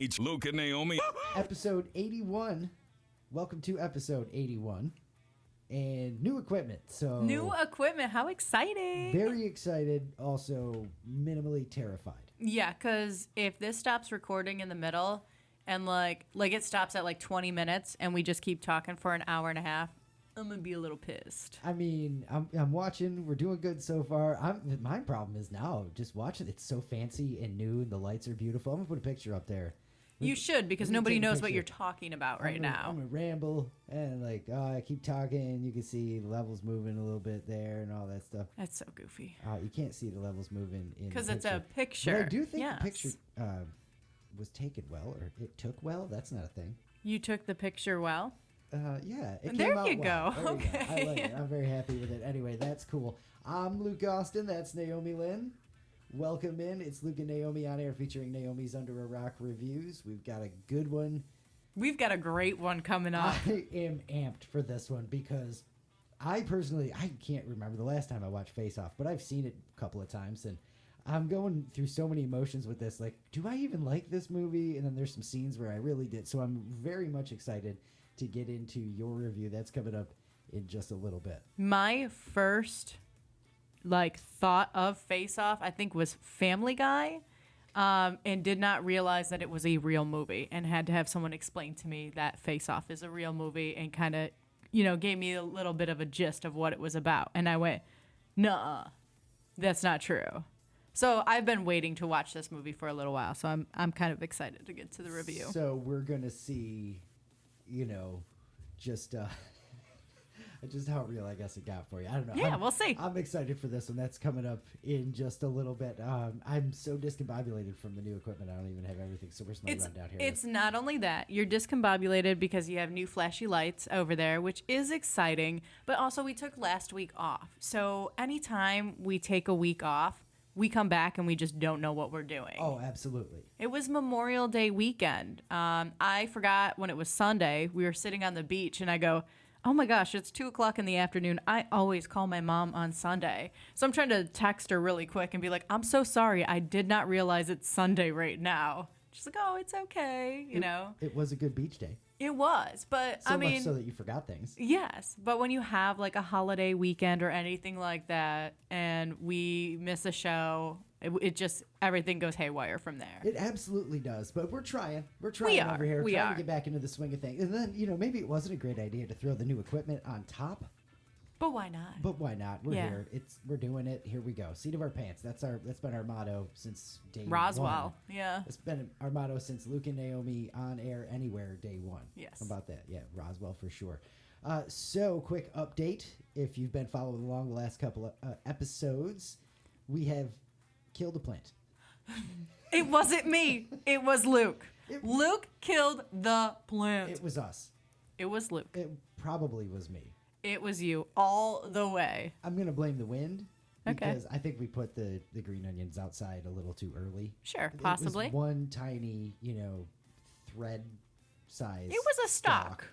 It's Luke and Naomi. Episode 81. Welcome to episode 81. And new equipment. So New equipment. How exciting. very excited, also minimally terrified. Yeah, because if this stops recording in the middle and like it stops at like 20 minutes and we just keep talking for an hour and a half, I'm going to be a little pissed. I mean, I'm watching. We're doing good so far. My problem is now just watching. It's so fancy and new and the lights are beautiful. I'm going to put a picture up there. You should, because Let me nobody take a knows what picture. you're talking about right I'm now. gonna ramble and I keep talking. You can see the levels moving a little bit there and all that stuff. That's so goofy. You can't see the levels moving in Because the it's a picture. But I do think Yes. the picture was taken well, or it took well. That's not a thing. You took the picture well? Yeah, it There came out you well. go. There you go. Okay. I like it. I'm very happy with it. Anyway, that's cool. I'm Luke Austin. That's Naomi Lynn. Welcome in. It's Luke and Naomi on air featuring Naomi's Under a Rock reviews. We've got a good one. We've got a great one coming up. I am amped for this one because I can't remember the last time I watched Face Off, but I've seen it a couple of times and I'm going through so many emotions with this. Like, do I even like this movie? And then there's some scenes where I really did. So I'm very much excited to get into your review. That's coming up in just a little bit. My first thought of Face Off, I think, was Family Guy, and did not realize that it was a real movie, and had to have someone explain to me that Face Off is a real movie, and kind of, gave me a little bit of a gist of what it was about. And I went, nuh-uh, that's not true. So I've been waiting to watch this movie for a little while, so I'm kind of excited to get to the review. So we're going to see, just how real I guess it got for you. I don't know. Yeah, we'll see. I'm excited for this one. That's coming up in just a little bit. I'm so discombobulated from the new equipment. I don't even have everything. So where's my rundown here? It's not only that. You're discombobulated because you have new flashy lights over there, which is exciting. But also we took last week off. So anytime we take a week off, we come back and we just don't know what we're doing. Oh, absolutely. It was Memorial Day weekend. I forgot when it was Sunday. We were sitting on the beach and I go, oh my gosh, it's 2:00 in the afternoon. I always call my mom on Sunday. So I'm trying to text her really quick and be like, I'm so sorry. I did not realize it's Sunday right now. She's like, oh, it's okay. It was a good beach day. It was. But So much so that you forgot things. Yes. But when you have like a holiday weekend or anything like that and we miss a show, it just, everything goes haywire from there. It absolutely does, but we're trying. We're We trying are. over here, We trying are. to get back into the swing of things. And then, maybe it wasn't a great idea to throw the new equipment on top, But why not? but why not? We're Yeah. here. We're doing it. Here we go. Seat of our pants. That's been our motto since day Roswell. one. Yeah. It's been our motto since Luke and Naomi on air anywhere day one. Yes. How about that? Yeah, Roswell for sure. So quick update. If you've been following along the last couple of episodes, we have killed a plant. It wasn't me. It was Luke. Luke killed the plant. It was us. It was Luke. It probably was me. It was you all the way. I'm going to blame the wind Okay. because I think we put the green onions outside a little too early. Sure, possibly. It was one tiny, thread size. It was a stalk.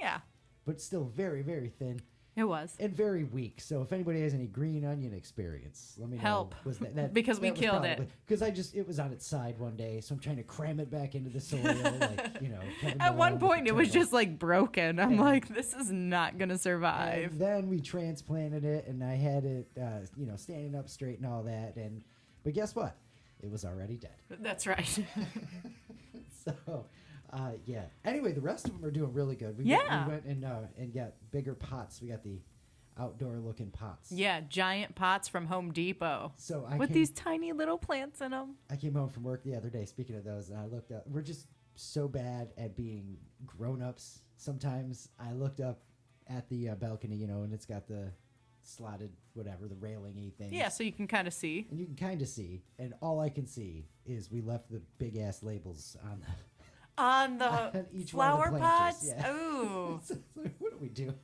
Yeah, But still very, very thin it was. and very weak. So if anybody has any green onion experience, let me know. Help. Was that Because we killed it. Because it was on its side one day, so I'm trying to cram it back into the soil. Kevin At Malone one with the point, it was turtle. just like broken. I'm Yeah. like, this is not going to And survive. then we transplanted it, and I had it, standing up straight and all that. But guess what? It was already dead. That's right. So, yeah. Anyway, the rest of them are doing really good. We Yeah. went and got bigger pots. We got the outdoor-looking pots. Yeah, giant pots from Home Depot. So with these tiny little plants in them. I came home from work the other day, speaking of those, and I looked up. We're just so bad at being grown-ups. Sometimes I looked up at the balcony, and it's got the slotted, whatever, the railing-y thing. Yeah, so you can kind of see. And you can kind of see, and all I can see is we left the big-ass labels on the... On the On each flower one of the pots? planters, yeah. Ooh. So it's like, what are we doing?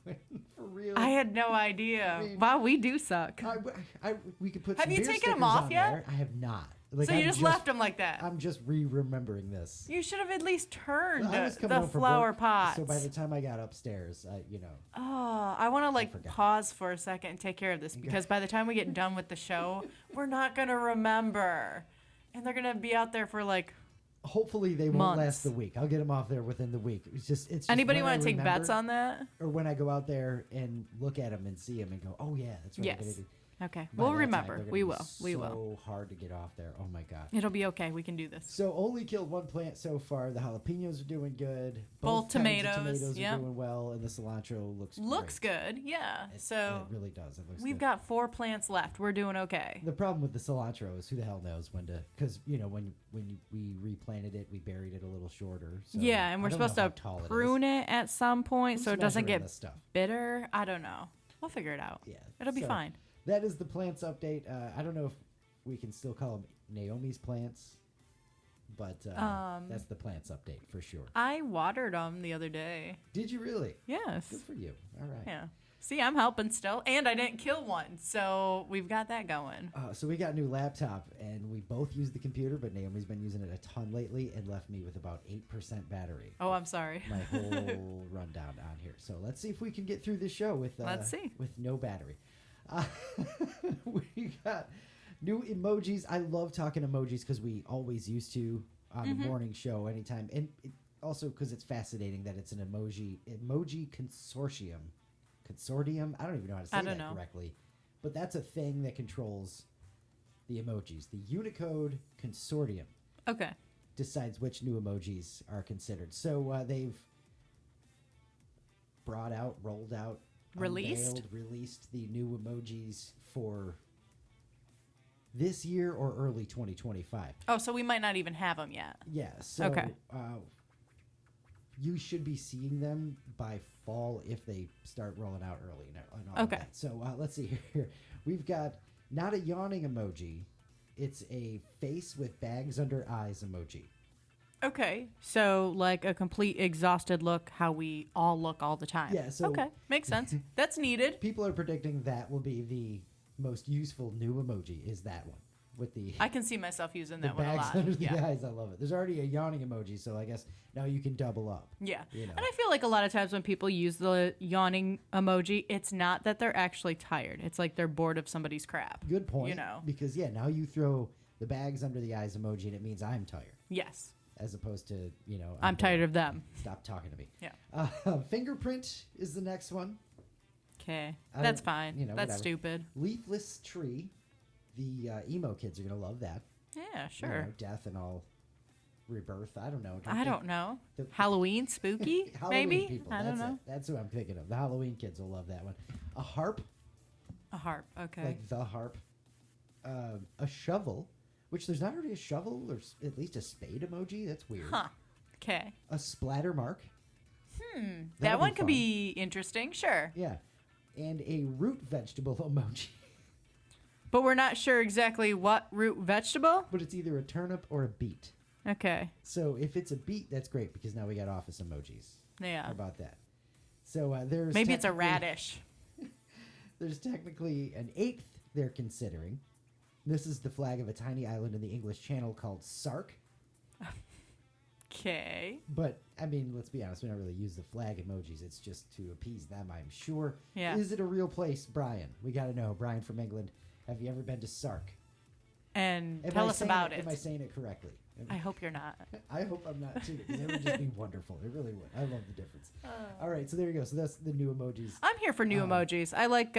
For real? I had no idea. I mean- Wow, we do suck. We could put Have some you beer taken 'em stickers off on yet? there. I have not. Like, So you I'm just left them like that. I'm just remembering this. You should have at least turned I was coming the home from flower work, pots. So by the time I got upstairs, Oh, I want to forgot. pause for a second and take care of this because by the time we get done with the show, we're not going to remember. And they're going to be out there for hopefully they won't Months. last the week. I'll get them off there within the week. It's just Anybody want to take bets on that? Or when I go out there and look at them and see them and go, oh yeah, that's right. Yes. Okay. By We'll that remember. time, they're We gonna be will. We will. So hard to get off there. Oh my god. It'll be okay. We can do this. So only killed one plant so far. The jalapenos are doing good. Both kinds of tomatoes, tomatoes yep. are doing well, and the cilantro looks Good. Yeah. So it really does. It looks we've good. got 4 plants left. We're doing okay. The problem with the cilantro is who the hell knows when to, because when we replanted it, we buried it a little shorter. So Yeah, and we're I don't know supposed to how tall prune it at some point so it doesn't Smash her in get this stuff. bitter. I don't know. We'll figure it out. Yeah, It'll be so fine. That is the plants update. I don't know if we can still call them Naomi's plants, but that's the plants update for sure. I watered them the other day. Did you really? Yes. Good for you. All right. Yeah. See, I'm helping still, and I didn't kill one, so we've got that going. So we got a new laptop, and we both use the computer, but Naomi's been using it a ton lately and left me with about 8% battery. Oh, I'm sorry. My whole rundown on here. So let's see if we can get through this show with Let's see. with no battery. We got new emojis. I love talking emojis because we always used to on the morning show anytime, and also because it's fascinating that it's an emoji consortium. I don't even know how to say that correctly, but that's a thing that controls the emojis. The Unicode Consortium Okay. decides which new emojis are considered. So they've rolled out, released the new emojis for this year or early 2025. Oh, so we might not even have them yet. Yeah. So Okay. You should be seeing them by fall if they start rolling out early and all Okay. of that. So let's see here. We've got not a yawning emoji. It's a face with bags under eyes emoji. Okay. So, like a complete exhausted look, how we all look all the time. Yeah, so- okay. Makes sense. That's needed. People are predicting that will be the most useful new emoji is that one with the I can see myself using the that one a bags lot. under the Yeah. eyes. I love it. There's already a yawning emoji, so I guess now you can double up. Yeah. You know. And I feel like a lot of times when people use the yawning emoji, it's not that they're actually tired. It's like they're bored of somebody's crap. Good point. You know. Because now you throw the bags under the eyes emoji and it means I'm tired. Yes. As opposed to, I'm tired of them. Stop talking to me. Yeah. Fingerprint is the next one. Okay. I That's don't- fine. That's whatever. stupid. Leafless tree. The emo kids are going to love that. Yeah, sure. Death and all rebirth. I don't know. I don't know. the- Halloween spooky, Halloween maybe? people. I don't know. It. That's who I'm thinking of. The Halloween kids will love that one. A harp, A harp. Okay. like the harp. A shovel, which there's not already a shovel or at least a spade emoji. That's weird. Huh. Okay. A splatter mark. That That'll one be could fun. be interesting, sure. Yeah. And a root vegetable emoji. But we're not sure exactly what root vegetable. But it's either a turnip or a beet. Okay. So if it's a beet, that's great because now we got office emojis. Yeah. How about that? So there's Maybe it's a technically- radish. There's technically an 8th they're considering. This is the flag of a tiny island in the English Channel called Sark. Okay. But, I mean, let's be honest, we don't really use the flag emojis. It's just to appease them, I'm sure. Yeah. Is it a real place, Brian? We got to know. Brian from England, have you ever been to Sark? And Am tell I us saying about Am I it. saying it correctly? I hope you're not. I hope I'm not, too, because it would just be wonderful. It really would. I love the difference. All right, so there you go. So that's the new emojis. I'm here for new emojis. I like,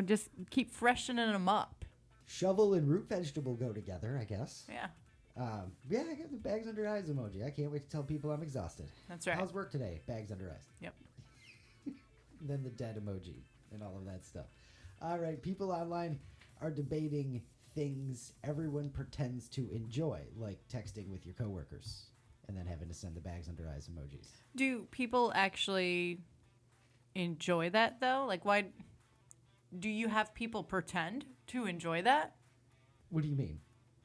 just keep freshening them up. Shovel and root vegetable go together, I guess. Yeah, Yeah, I got the bags under eyes emoji. I can't wait to tell people I'm exhausted. that's right. How's work today? Bags under eyes. Yep. And then the dead emoji and all of that stuff. All right, people online are debating things everyone pretends to enjoy, like texting with your coworkers and then having to send the bags under eyes emojis. Do people actually enjoy that, though? Like, why do you have people pretend to enjoy that? What do you mean?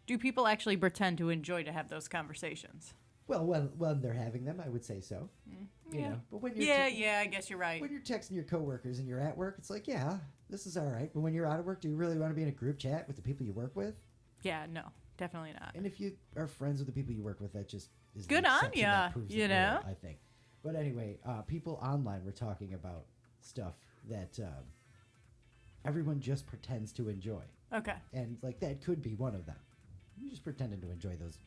Do people actually pretend to enjoy to have those conversations? Well, when they're having them, I would say so. You yeah. know, but when you're Yeah, I guess you're right. when you're texting your coworkers and you're at work, it's like, yeah, this is all right. But when you're out of work, do you really want to be in a group chat with the people you work with? Yeah, no, definitely not. And if you are friends with the people you work with, that just is Good the on exception ya, that proves you the rule, know? I think. But anyway, people online were talking about stuff that everyone just pretends to enjoy, Okay. and like that could be one of them. You're just pretending to enjoy those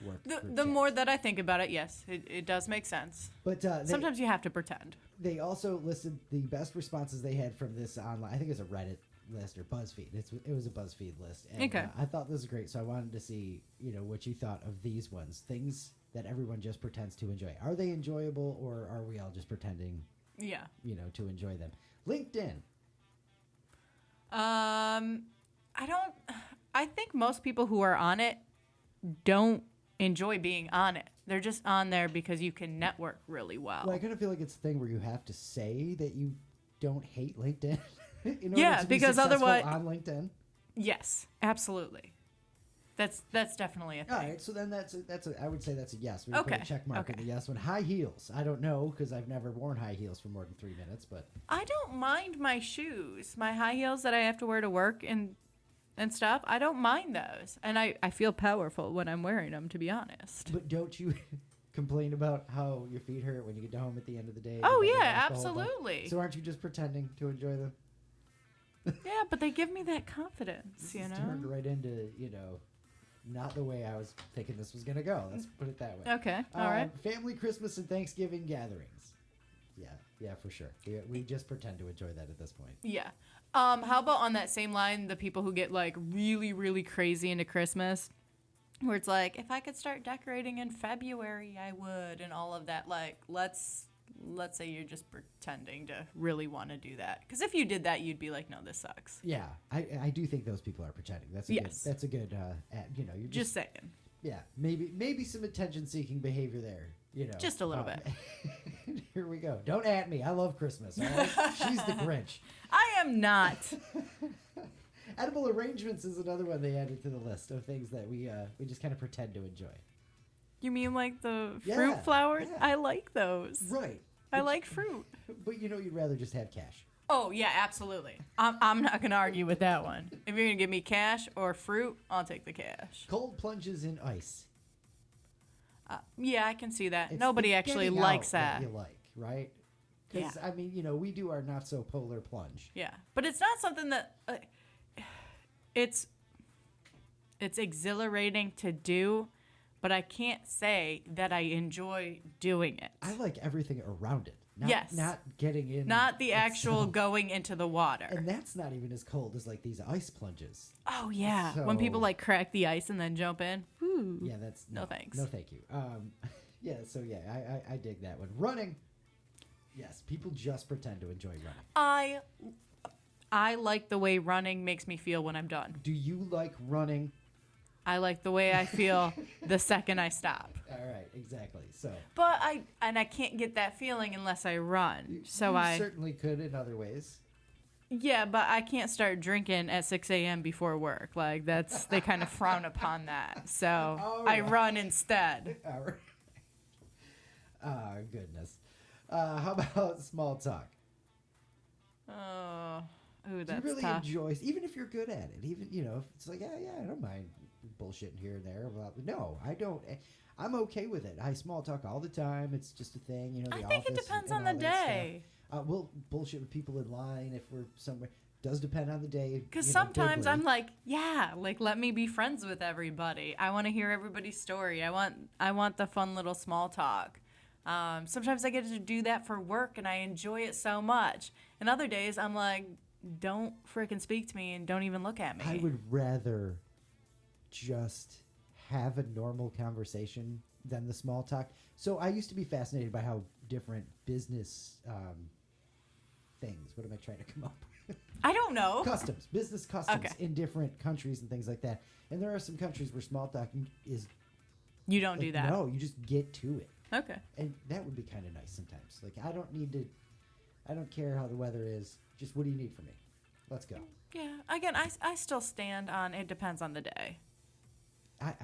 work. The more that I think about it, yes, it does make sense. But sometimes you have to pretend. They also listed the best responses they had from this online. I think it was a Reddit list or BuzzFeed. It was a BuzzFeed list. And, okay. I thought this was great, so I wanted to see what you thought of these ones. Things that everyone just pretends to enjoy. Are they enjoyable, or are we all just pretending? Yeah. To enjoy them. LinkedIn. I think most people who are on it don't enjoy being on it. They're just on there because you can network really well. Well, I kind of feel like it's a thing where you have to say that you don't hate LinkedIn. Because otherwise on LinkedIn. Yes, absolutely. That's definitely a thing. All right, so then I would say that's a yes. We put a check mark in the yes one. High heels. I don't know because I've never worn high heels for more than 3 minutes, but I don't mind my shoes, my high heels that I have to wear to work and stuff. I don't mind those, and I feel powerful when I'm wearing them. To be honest. But don't you complain about how your feet hurt when you get home at the end of the day? Oh yeah, absolutely. So aren't you just pretending to enjoy them? Yeah, but they give me that confidence, This turned right into, not the way I was thinking this was going to go. Let's put it that way. Okay, all right. Family Christmas and Thanksgiving gatherings. Yeah, for sure. We just pretend to enjoy that at this point. Yeah. How about on that same line, the people who get like really, really crazy into Christmas, where it's like, if I could start decorating in February, I would, and all of that. Like, let's say you're just pretending to really want to do that. Because if you did that, you'd be like, no, this sucks. Yeah, I do think those people are pretending. That's a good. You're just saying. Yeah, maybe some attention-seeking behavior there. Just a little bit. Here we go. Don't at me. I love Christmas. All right? She's the Grinch. I am not. Edible arrangements is another one they added to the list of things that we just kind of pretend to enjoy. You mean like the fruit flowers? Yeah. I like those. Right. I like fruit. But you'd rather just have cash. Oh, yeah, absolutely. I'm not going to argue with that one. If you're going to give me cash or fruit, I'll take the cash. Cold plunges in ice. Yeah, I can see that. It's Actually actually likes that. You like, right? Because, Yeah. I mean, we do our not-so-polar plunge. Yeah, but it's not something that... it's exhilarating to do, but I can't say that I enjoy doing it. I like everything around it. Yes. Not getting in. Not the actual itself. going into the water. And that's not even as cold as, like, these ice plunges. Oh, yeah. When people, like, crack the ice and then jump in. Woo. Yeah, that's... No thanks. No, thank you. I dig that one. Running. Yes, people just pretend to enjoy running. I like the way running makes me feel when I'm done. Do you like running? I like the way I feel the second I stop. All right, exactly. So, but I can't get that feeling unless I run. So you certainly could in other ways. Yeah, but I can't start drinking at 6 a.m. before work. Like they kind of frown upon that. So I run instead. All right. Oh, goodness. How about small talk? Oh, ooh, that's tough. Do you really tough. enjoy, even if you're good at it, even, if it's like, yeah, I don't mind bullshitting here and there. No, I don't. I'm okay with it. I small talk all the time. It's just a thing, the I office. think it depends and on the all that day. stuff. We'll bullshit with people in line if we're somewhere. Does depend on the day. Because sometimes I'm like, yeah, like let me be friends with everybody. I want to hear everybody's story. I want the fun little small talk. Sometimes I get to do that for work and I enjoy it so much. And other days I'm like, don't freaking speak to me and don't even look at me. I would rather just have a normal conversation than the small talk. So I used to be fascinated by how different business things, what am I trying to come up with? I don't know. Business customs in different countries and things like that. And there are some countries where small talk is... You don't do that. No, you just get to it. Okay. And that would be kind of nice sometimes. Like, I don't care how the weather is. Just what do you need from me? Let's go. Yeah. Again, I still stand on it depends on the day. I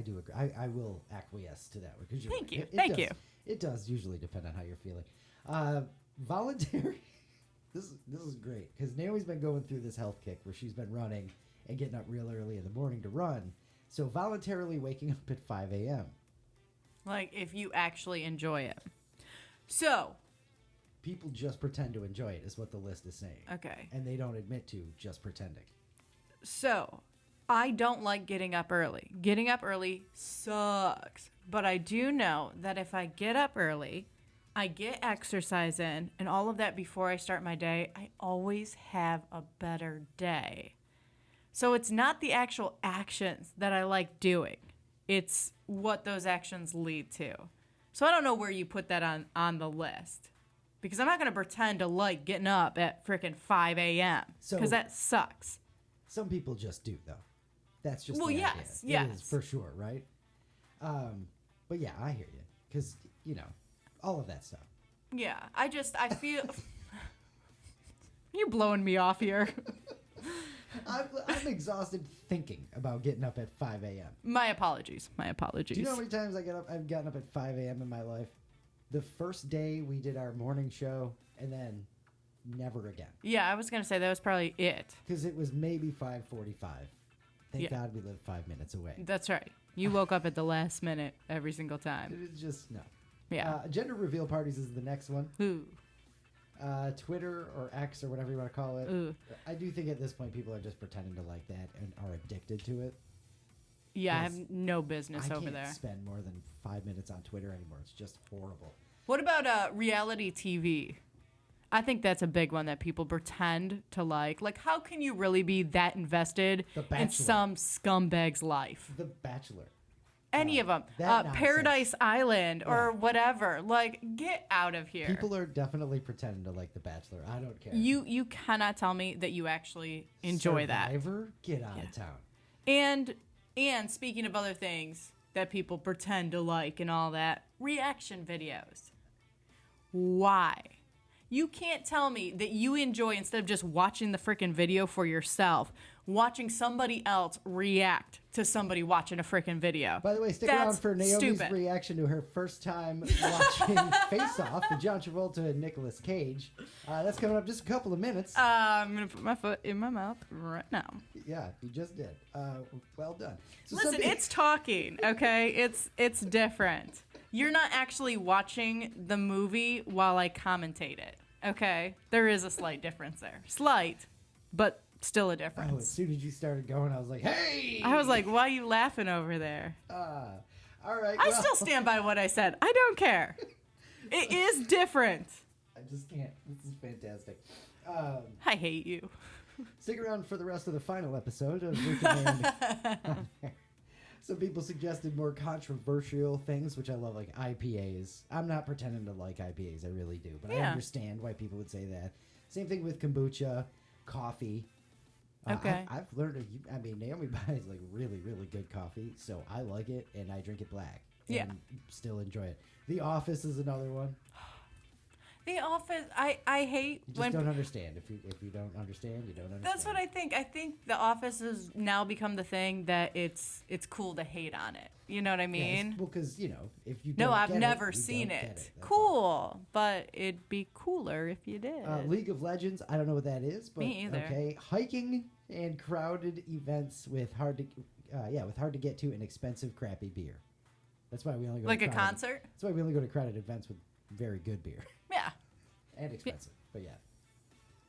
do agree. I will acquiesce to that one. Thank you. Thank you. It does usually depend on how you're feeling. Voluntary. This is great because Naomi's been going through this health kick where she's been running and getting up real early in the morning to run. So voluntarily waking up at 5 a.m. Like if you actually enjoy it. So. People just pretend to enjoy it is what the list is saying. Okay. And they don't admit to just pretending. So, I don't like getting up early. Getting up early sucks. But I do know that if I get up early, I get exercise in, and all of that before I start my day, I always have a better day. So it's not the actual actions that I like doing. It's what those actions lead to. So I don't know where you put that on the list. Because I'm not going to pretend to like getting up at freaking 5 a.m. Because that sucks. Some people just do, though. That's just well, the yes, idea. yes. It is, for sure, right? But yeah, I hear you. Because, all of that stuff. Yeah, I feel... You blowing me off here. I'm exhausted thinking about getting up at 5 a.m. My apologies. Do you know how many times I've gotten up at 5 a.m. in my life? The first day we did our morning show, and then never again. Yeah, I was going to say that was probably it. Because it was maybe 5:45. Thank Yeah. God we lived 5 minutes away. That's right. You woke up at the last minute every single time. It is just, no. Yeah. Gender reveal parties is the next one. Ooh. Twitter or X or whatever you want to call it. Ooh. I do think at this point people are just pretending to like that and are addicted to it. Yeah, I have no business over I there. can't spend more than 5 minutes on Twitter anymore. It's just horrible. What about reality TV? I think that's a big one that people pretend to like. Like, how can you really be that invested The in Bachelor. some scumbag's life? The Bachelor. Any of them. that nonsense. Paradise Island or whatever. Like, get out of here. People are definitely pretending to like The Bachelor. I don't care. You cannot tell me that you actually enjoy that. Survivor? Get out of town. And speaking of other things that people pretend to like and all that, reaction videos. Why? You can't tell me that you enjoy, instead of just watching the freaking video for yourself, watching somebody else react to somebody watching a freaking video. By the way, stick around for Naomi's reaction to her first time watching Face Off, the John Travolta and Nicolas Cage. That's coming up just a couple of minutes. I'm going to put my foot in my mouth right now. Yeah, you just did. Well done. So Listen, it's talking, okay? It's different. You're not actually watching the movie while I commentate it, okay? There is a slight difference there. Slight, but still a difference. Oh, as soon as you started going, I was like, hey! I was like, why are you laughing over there? All right. I still stand by what I said. I don't care. It is different. I just can't. This is fantastic. I hate you. Stick around for the rest of the final episode of Rick and Naomi. Some people suggested more controversial things, which I love, like IPAs. I'm not pretending to like IPAs. I really do. But I understand why people would say that. Same thing with kombucha, coffee. Okay. I've learned, Naomi buys like really, really good coffee, so I like it, and I drink it black. Yeah. And still enjoy it. The Office is another one. The Office, I hate You just don't understand. If you don't understand, you don't understand. That's what I think. I think The Office has now become the thing that it's cool to hate on it. You know what I mean? Well, because, if you No, don't I've get it, never you seen don't it. get That's all. Cool, but it'd be cooler if you did. League of Legends, I don't know what that is, but Me either. okay. Hiking and crowded events with hard to get to and expensive crappy beer. That's why we only go Like to a crowded- concert? That's why we only go to crowded events with very good beer Yeah. and expensive. But yeah.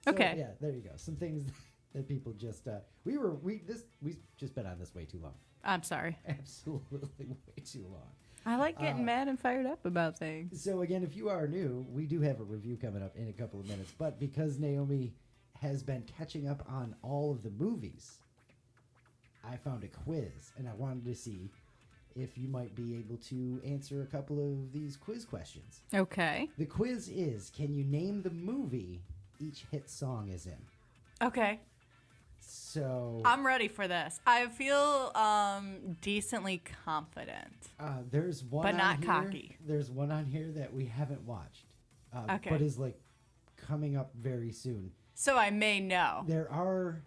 So, Okay. Yeah, there you go. Some things that people just we've just been on this way too long. I'm sorry. Absolutely way too long. I like getting mad and fired up about things. So again, if you are new, we do have a review coming up in a couple of minutes. But because Naomi has been catching up on all of the movies, I found a quiz, and I wanted to see if you might be able to answer a couple of these quiz questions. Okay. The quiz is, can you name the movie each hit song is in? Okay. So I'm ready for this. I feel decently confident. there's one But on not here- cocky. There's one on here that we haven't watched, Okay. but is like coming up very soon. So I may know. There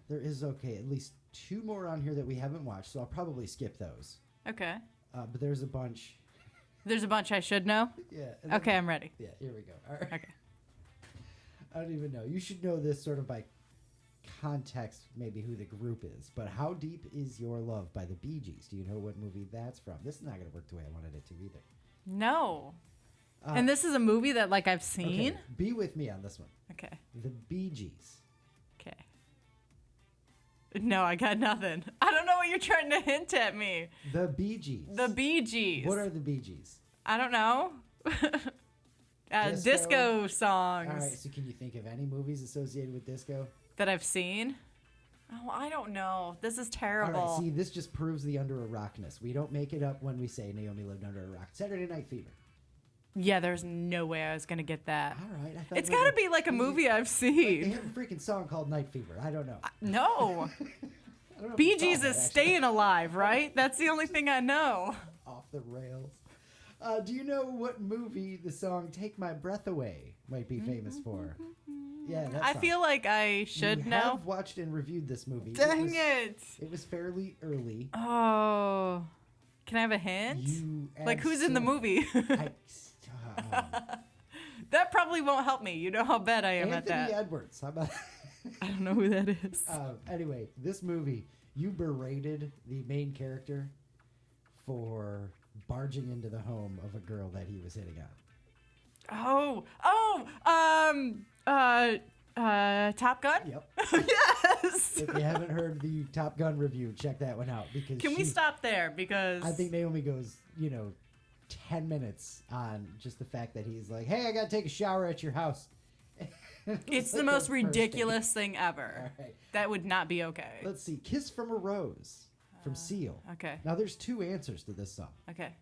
is at least two more on here that we haven't watched, so I'll probably skip those. Okay. But there's a bunch. There's a bunch I should know. Yeah. and then- Okay, I'm ready. Yeah, here we go. All right. Okay. I don't even know. You should know this sort of by context, maybe who the group is. But How Deep Is Your Love by the Bee Gees? Do you know what movie that's from? This is not going to work the way I wanted it to either. No. And this is a movie that I've seen. Okay, be with me on this one. Okay. The Bee Gees. Okay. No, I got nothing. I don't know what you're trying to hint at me. The Bee Gees. The Bee Gees. What are the Bee Gees? I don't know. Disco songs. All right, so can you think of any movies associated with disco? That I've seen? Oh, I don't know. This is terrible. All right, see, this just proves the under a rockness. We don't make it up when we say Naomi lived under a rock. Saturday Night Fever. Yeah, there's no way I was going to get that. All right. I thought It's got to be like a movie I've They seen. have a freaking song called Night Fever. I don't know. No. I don't know if Bee you saw Gees that, is actually. staying alive, right? That's the only thing I know. Off the rails. Do you know what movie the song Take My Breath Away might be famous for? Yeah, that's I feel like I should you know. have watched and reviewed this movie. Dang it. It was fairly early. Oh. Can I have a hint? You Like, who's in the movie? That probably won't help me. You know how bad I am at Anthony that. Edwards. How about I don't know who that is. Anyway, this movie, you berated the main character for barging into the home of a girl that he was hitting on. Top Gun? Yep. Yes. If you haven't heard the Top Gun review, check that one out because Can we stop there? Because I think Naomi goes, 10 minutes on just the fact that he's like, "Hey, I gotta take a shower at your house." it's the like most first ridiculous thing ever. All right. That would not be okay. Let's see. "Kiss from a Rose" from Seal. Okay. Now there's two answers to this song. Okay.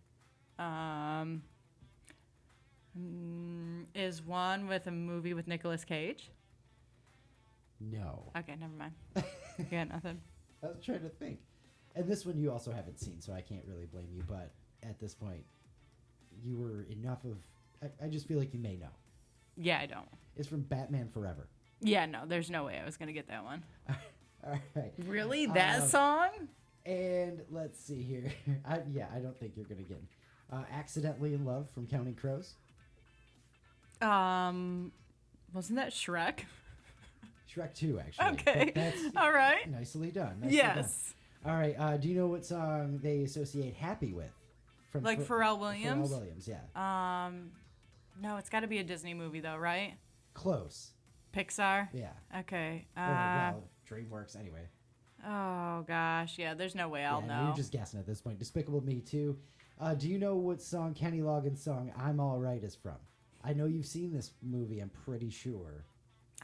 Is one with a movie with Nicolas Cage? No. Okay, never mind. You got nothing. I was trying to think. And this one you also haven't seen, so I can't really blame you. But at this point, you were enough of... I just feel like you may know. Yeah, I don't. It's from Batman Forever. Yeah, no, there's no way I was going to get that one. All right. Really? That song? And let's see here. I don't think you're going to get it. "Accidentally in Love" from Counting Crows. Wasn't that Shrek? Shrek 2, actually. Okay. But that's All right. nicely done. Nicely Yes. done. All right. Do you know what song they associate "Happy" with? From Like Pharrell Williams? Pharrell Williams, yeah. No, it's got to be a Disney movie though, right? Close. Pixar? Yeah. Okay. Well, DreamWorks, anyway. Oh gosh, yeah. There's no way I'll Yeah, know. you're just guessing at this point. Despicable Me 2. Do you know what song Kenny Loggins' song "I'm All Right" is from? I know you've seen this movie, I'm pretty sure.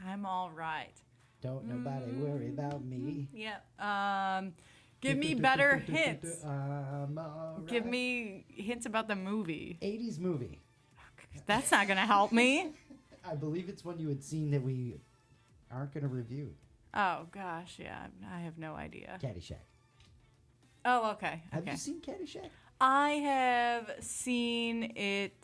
I'm all right. Don't nobody worry about me. Yeah. Give me better hints. I'm all right. Give me hints about the movie. 80s movie. That's not gonna help me. I believe it's one you had seen that we aren't going to review. Oh gosh, yeah. I have no idea. Caddyshack. Oh, okay. Have Okay. you seen Caddyshack? I have seen it.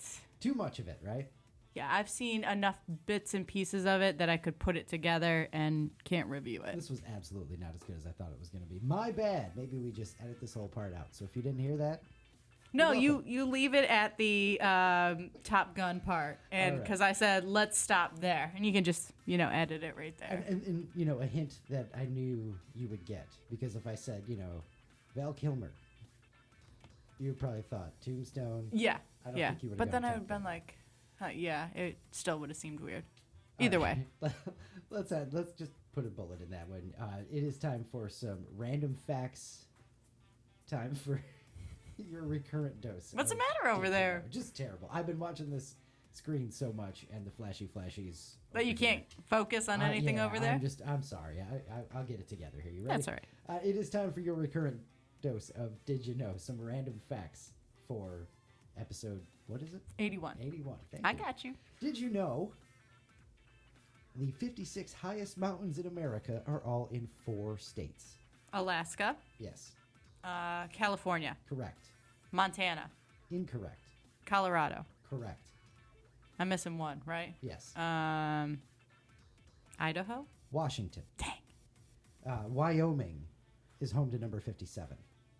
Too much of it, right? Yeah, I've seen enough bits and pieces of it that I could put it together and can't review it. This was absolutely not as good as I thought it was going to be. My bad. Maybe we just edit this whole part out. So if you didn't hear that, No, you're you leave it at the Top Gun part, and All right. because I said let's stop there, and you can just edit it right there. and a hint that I knew you would get, because if I said Val Kilmer, you probably thought Tombstone. Yeah, I don't yeah. think you would've But then gone I would have Top been Gun. like, yeah, it still would have seemed weird. All Either right. way. let's just put a bullet in that one. It is time for some random facts. Time for your recurrent dose. What's the of matter over Did You there? Know. Just terrible. I've been watching this screen so much, and the flashies. But you can't focus on anything over there? I'm sorry. I'll get it together here. You ready? That's all right. It is time for your recurrent dose of Did You Know? Some random facts for episode, what is it? 81. 81. Thank I you. got you. Did you know the 56 highest mountains in America are all in 4 states? Alaska, Yes. California, Correct. Montana, Incorrect. Colorado. Correct. I'm missing one, right? Yes. Idaho? Washington. Dang. Wyoming is home to number 57.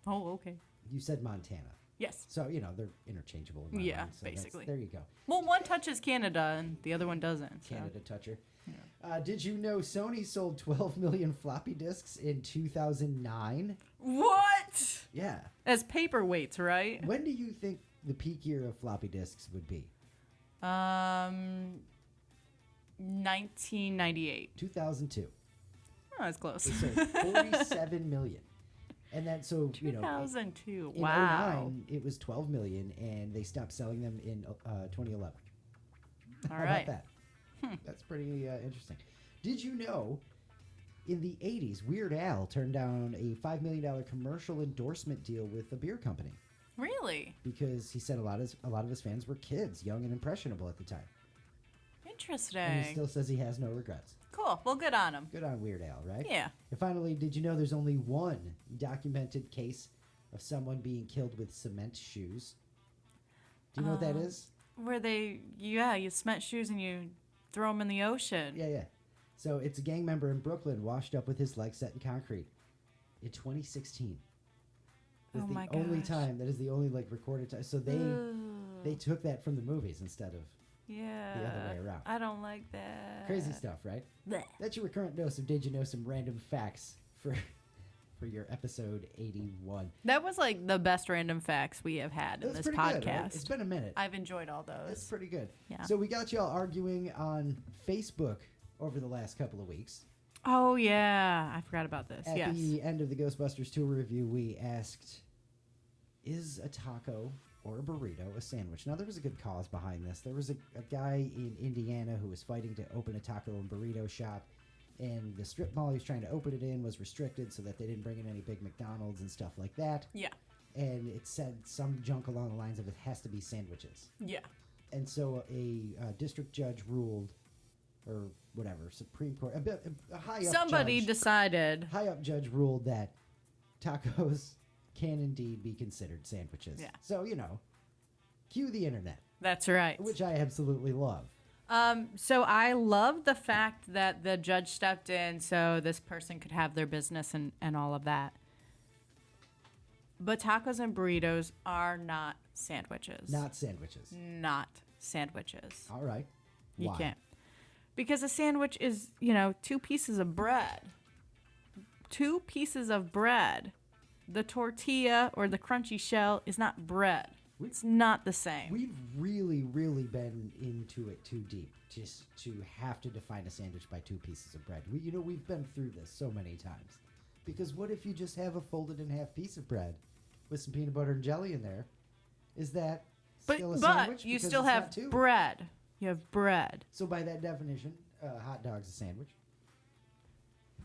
Oh, okay. You said Montana. Yes. So, they're interchangeable in my Yeah, mind. So basically. there you go. Well, one touches Canada and the other one doesn't. So. Canada toucher. Did you know Sony sold 12 million floppy disks in 2009? What? Yeah. As paperweights, right? When do you think the peak year of floppy disks would be? 1998. 2002. Oh, that's close. They sold 47 million. And then, so, 2002. in Wow. 2009, it was 12 million, and they stopped selling them in 2011. All How right. about that? That's pretty interesting. Did you know in the 80s, Weird Al turned down a $5 million commercial endorsement deal with a beer company Really? because he said a lot of his fans were kids, young and impressionable at the time. Interesting. And he still says he has no regrets. Cool. Well, good on him. Good on Weird Al, right? Yeah. And finally, did you know there's only one documented case of someone being killed with cement shoes? Do you know what that is? Where you cement shoes and you throw them in the ocean. Yeah. So it's a gang member in Brooklyn washed up with his legs set in concrete in 2016. That's Oh my the only gosh. time. That is the only recorded time. So they took that from the movies instead of Yeah. the other way around. I don't like that. crazy stuff, right? Blech. That's your recurrent dose of Did You Know Some Random Facts for your episode 81. That was like the best random facts we have had in That's this pretty podcast. good, right? It's been a minute. I've enjoyed all That's those. pretty good. Yeah. So we got y'all arguing on Facebook over the last couple of weeks. Oh yeah, I forgot about this. At Yes. the end of the Ghostbusters tour review, we asked, is a taco or a burrito a sandwich? Now, there was a good cause behind this. There was a guy in Indiana who was fighting to open a taco and burrito shop, and the strip mall he was trying to open it in was restricted so that they didn't bring in any big McDonald's and stuff like that. Yeah. And it said some junk along the lines of it has to be sandwiches. Yeah. And so a district judge ruled, or whatever, Supreme Court, a high up Somebody judge, decided. high up judge ruled that tacos can indeed be considered sandwiches. Yeah. So, cue the internet, That's right. which I absolutely love. So I love the fact that the judge stepped in so this person could have their business and all of that. But tacos and burritos are not sandwiches. Not sandwiches. Not sandwiches. All right. You Why? can't. Because a sandwich is, 2 pieces of bread. 2 pieces of bread. The tortilla or the crunchy shell is not bread. It's not the same. We've really, really been into it too deep just to have to define a sandwich by 2 pieces of bread. We've been through this so many times. Because what if you just have a folded in half piece of bread with some peanut butter and jelly in there? Is that still a sandwich? But you Because still it's have not 2. bread. You have bread. So by that definition, hot dog's a sandwich.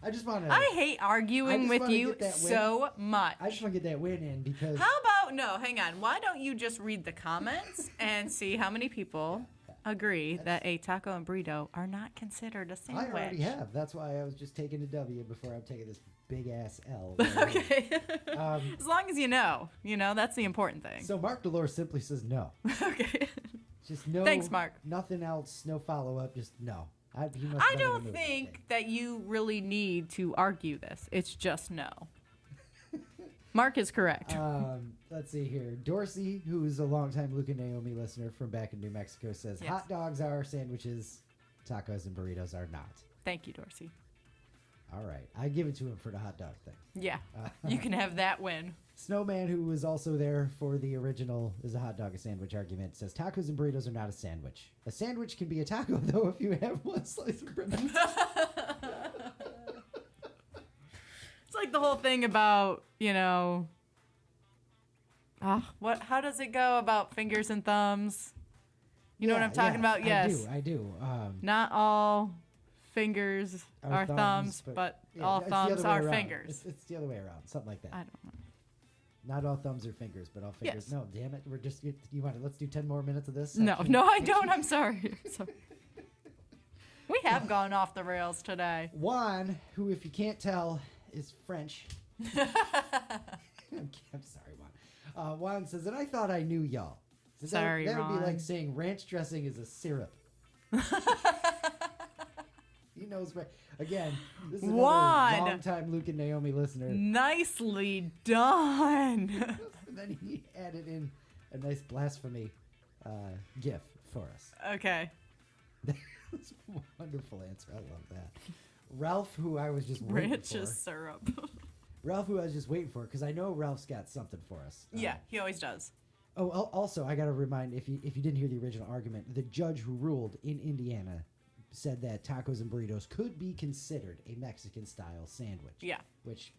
I just want to. I hate arguing with wanna you get that win. so much. I just want to get that win in because How about, no, hang on. Why don't you just read the comments and see how many people agree that a taco and burrito are not considered a I sandwich? already have. That's why I was just taking a W before I'm taking this big ass L. Okay. As long as you know, that's the important thing. So Mark Delors simply says no. Okay. Just no. Thanks, Mark. Nothing else. No follow up. Just no. He must have I been in the don't movie, think that you really need to argue this. It's just no. Mark is correct. Let's see here. Dorsey, who is a longtime Luke and Naomi listener from back in New Mexico, says Yes. hot dogs are sandwiches, tacos and burritos are not. Thank you, Dorsey. All right. I give it to him for the hot dog thing. Yeah, you can have that win. Snowman, who was also there for the original is a hot dog a sandwich argument, says tacos and burritos are not a sandwich. A sandwich can be a taco, though, if you have one slice of bread. It's like the whole thing about, how does it go about fingers and thumbs? You know what I'm talking about? Yes. I do. Not all fingers are thumbs, but yeah, all it's the thumbs other way are around. fingers. It's the other way around. Something like that. I don't know. Not all thumbs are fingers, but all fingers. Yes. No, damn it. We're just, you want to, let's do 10 more minutes of this? No, section? I don't. I'm sorry. We have gone off the rails today. Juan, who, if you can't tell, is French. I'm sorry, Juan. Juan says, and I thought I knew y'all. Says Sorry, that would be Ron. like saying ranch dressing is a syrup. He knows, right? Again, this is another Juan. long-time Luke and Naomi listener. Nicely done. And then he added in a nice blasphemy gif for us. Okay. That's a wonderful answer. I love that. Ralph, who I was just waiting Ranch for. is syrup. Ralph, who I was just waiting for, because I know Ralph's got something for us. Yeah, he always does. Oh, also, I got to remind, if you didn't hear the original argument, the judge who ruled in Indiana said that tacos and burritos could be considered a Mexican-style sandwich. Yeah. Which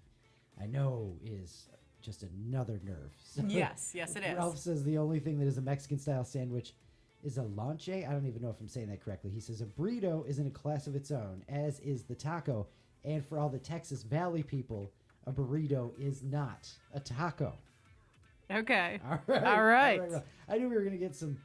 I know is just another nerve. So Yes, it is. Ralph says the only thing that is a Mexican-style sandwich is a lonche. I don't even know if I'm saying that correctly. He says a burrito is in a class of its own, as is the taco. And for all the Texas Valley people, a burrito is not a taco. Okay. All right. I knew we were going to get some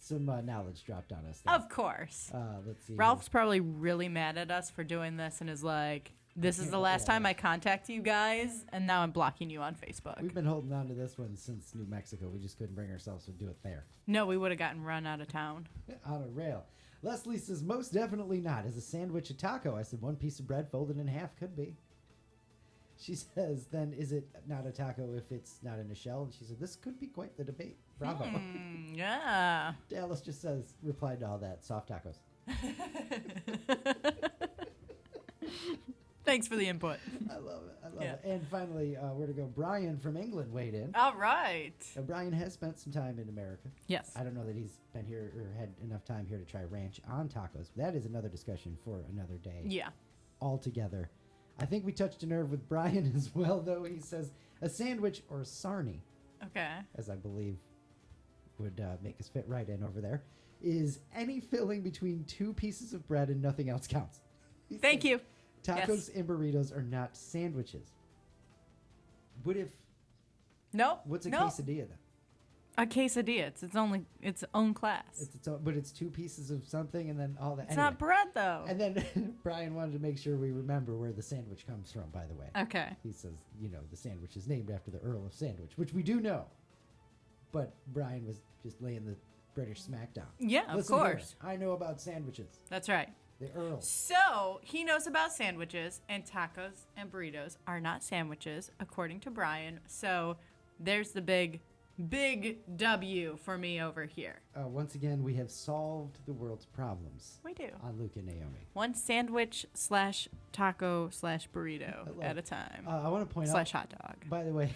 knowledge dropped on us. Of course. Let's see. Ralph's probably really mad at us for doing this and is like, this is the last time I contact you guys, and now I'm blocking you on Facebook. We've been holding on to this one since New Mexico. We just couldn't bring ourselves to do it there. No, we would have gotten run out of town. On a rail. Leslie says, most definitely not. Is a sandwich a taco? I said, one piece of bread folded in half could be. She says, then is it not a taco if it's not in a shell? And she said, this could be quite the debate. Bravo. Yeah. Dallas just replied to all that, soft tacos. Thanks for the input. I love it. And finally, where to go? Brian from England weighed in. All right. Now, Brian has spent some time in America. Yes. I don't know that he's been here or had enough time here to try ranch on tacos. That is another discussion for another day. Yeah. Altogether. I think we touched a nerve with Brian as well, though. He says a sandwich or sarnie, Okay. as I believe would make us fit right in over there, is any filling between two pieces of bread and nothing else counts. Thank you. Tacos and burritos are not sandwiches. What if... Nope. What's a nope. quesadilla then? A quesadilla. It's its own class. But it's two pieces of something and then all that. It's not bread, though. And then Brian wanted to make sure we remember where the sandwich comes from, by the way. Okay. He says, the sandwich is named after the Earl of Sandwich, which we do know. But Brian was just laying the British smackdown. Yeah, Listen of course. Here, I know about sandwiches. That's right. The Earl. So he knows about sandwiches, and tacos and burritos are not sandwiches, according to Brian. So there's the big W for me over here. Once again, we have solved the world's problems. We do. On Luke and Naomi. One sandwich / taco / burrito at a time. I want to point / out. hot dog. By the way,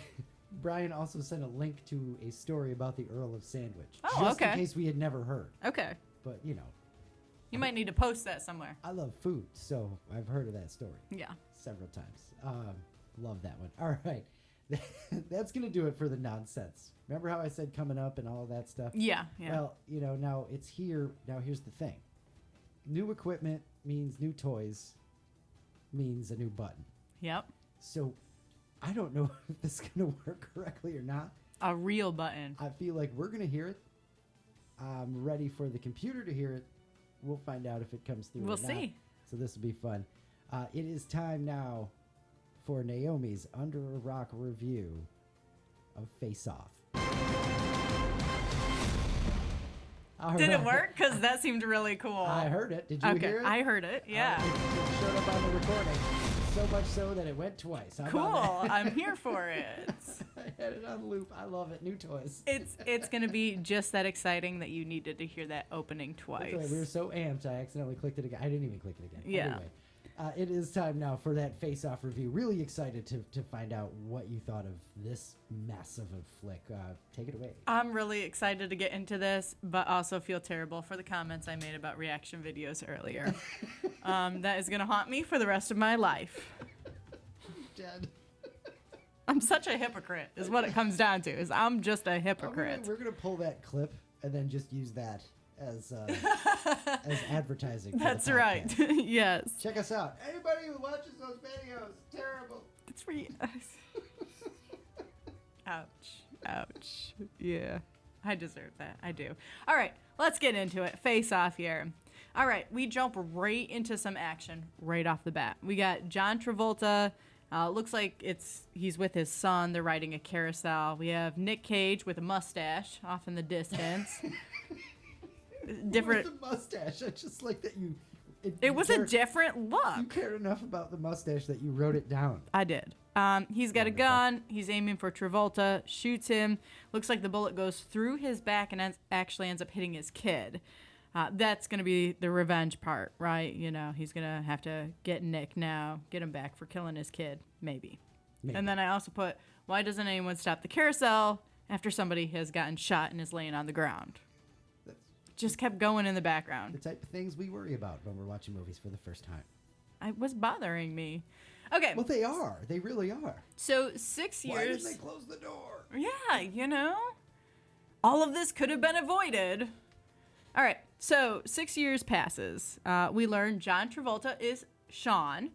Brian also sent a link to a story about the Earl of Sandwich. Oh, just okay. in case we had never heard. Okay. But, You might need to post that somewhere. I love food, so I've heard of that story. Yeah. Several times. Love that one. All right. That's going to do it for the nonsense. Remember how I said coming up and all that stuff? Yeah. Well, now it's here. Now here's the thing. New equipment means new toys means a new button. Yep. So I don't know if this is going to work correctly or not. A real button. I feel like we're going to hear it. I'm ready for the computer to hear it. We'll find out if it comes through We'll or not. see. So this will be fun. It is time now for Naomi's Under a Rock review of Face Off. Did it work? Because that seemed really cool. I heard it. Did you hear it? I heard it, yeah. It showed up on the recording. So much so that it went twice. How Cool. about that? I'm here for it. I had it on loop. I love it. New toys. It's going to be just that exciting that you needed to hear that opening twice. We were so amped, I accidentally clicked it again. I didn't even click it again. Yeah. Anyway, it is time now for that face-off review. Really excited to find out what you thought of this mess of a flick. Take it away. I'm really excited to get into this, but also feel terrible for the comments I made about reaction videos earlier. That is going to haunt me for the rest of my life. Dead. I'm such a hypocrite, is what it comes down to. Is I'm just a hypocrite. We're gonna pull that clip and then just use that as advertising. That's right. Yes. Check us out. Anybody who watches those videos, terrible. It's for you. Ouch. Yeah. I deserve that. I do. All right. Let's get into it. Face off here. All right. We jump right into some action right off the bat. We got John Travolta. Looks like he's with his son. They're riding a carousel. We have Nick Cage with a mustache off in the distance. Different. With the mustache. I just like that you. It was a different look. You cared enough about the mustache that you wrote it down. I did. He's got a gun. He's aiming for Travolta. Shoots him. Looks like the bullet goes through his back and actually ends up hitting his kid. That's going to be the revenge part, right? He's going to have to get Nick now, get him back for killing his kid, maybe. And then I also put, why doesn't anyone stop the carousel after somebody has gotten shot and is laying on the ground? just kept going in the background. The type of things we worry about when we're watching movies for the first time. It was bothering me. Okay. Well, they are. They really are. So 6 years. Why didn't they close the door? Yeah, all of this could have been avoided. All right. So 6 years passes. We learn John Travolta is Sean.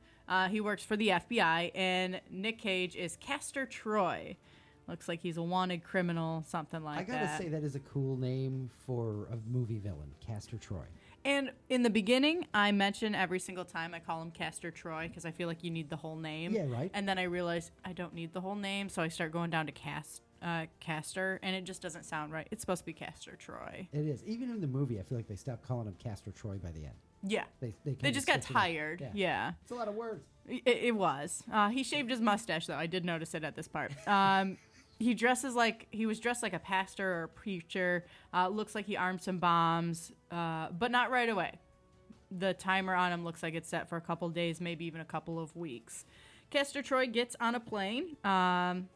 He works for the FBI, and Nick Cage is Castor Troy. Looks like he's a wanted criminal, something like that. I gotta say, that is a cool name for a movie villain, Castor Troy. And in the beginning, I mention every single time I call him Castor Troy because I feel like you need the whole name. Yeah, right. And then I realize I don't need the whole name, so I start going down to Castor, and it just doesn't sound right. It's supposed to be Castor Troy. It is. Even in the movie, I feel like they stopped calling him Castor Troy by the end. Yeah. They just got tired. Yeah. It's a lot of words. It was. He shaved his mustache, though. I did notice it at this part. He was dressed like a pastor or a preacher. Looks like he armed some bombs, but not right away. The timer on him looks like it's set for a couple days, maybe even a couple of weeks. Castor Troy gets on a plane, and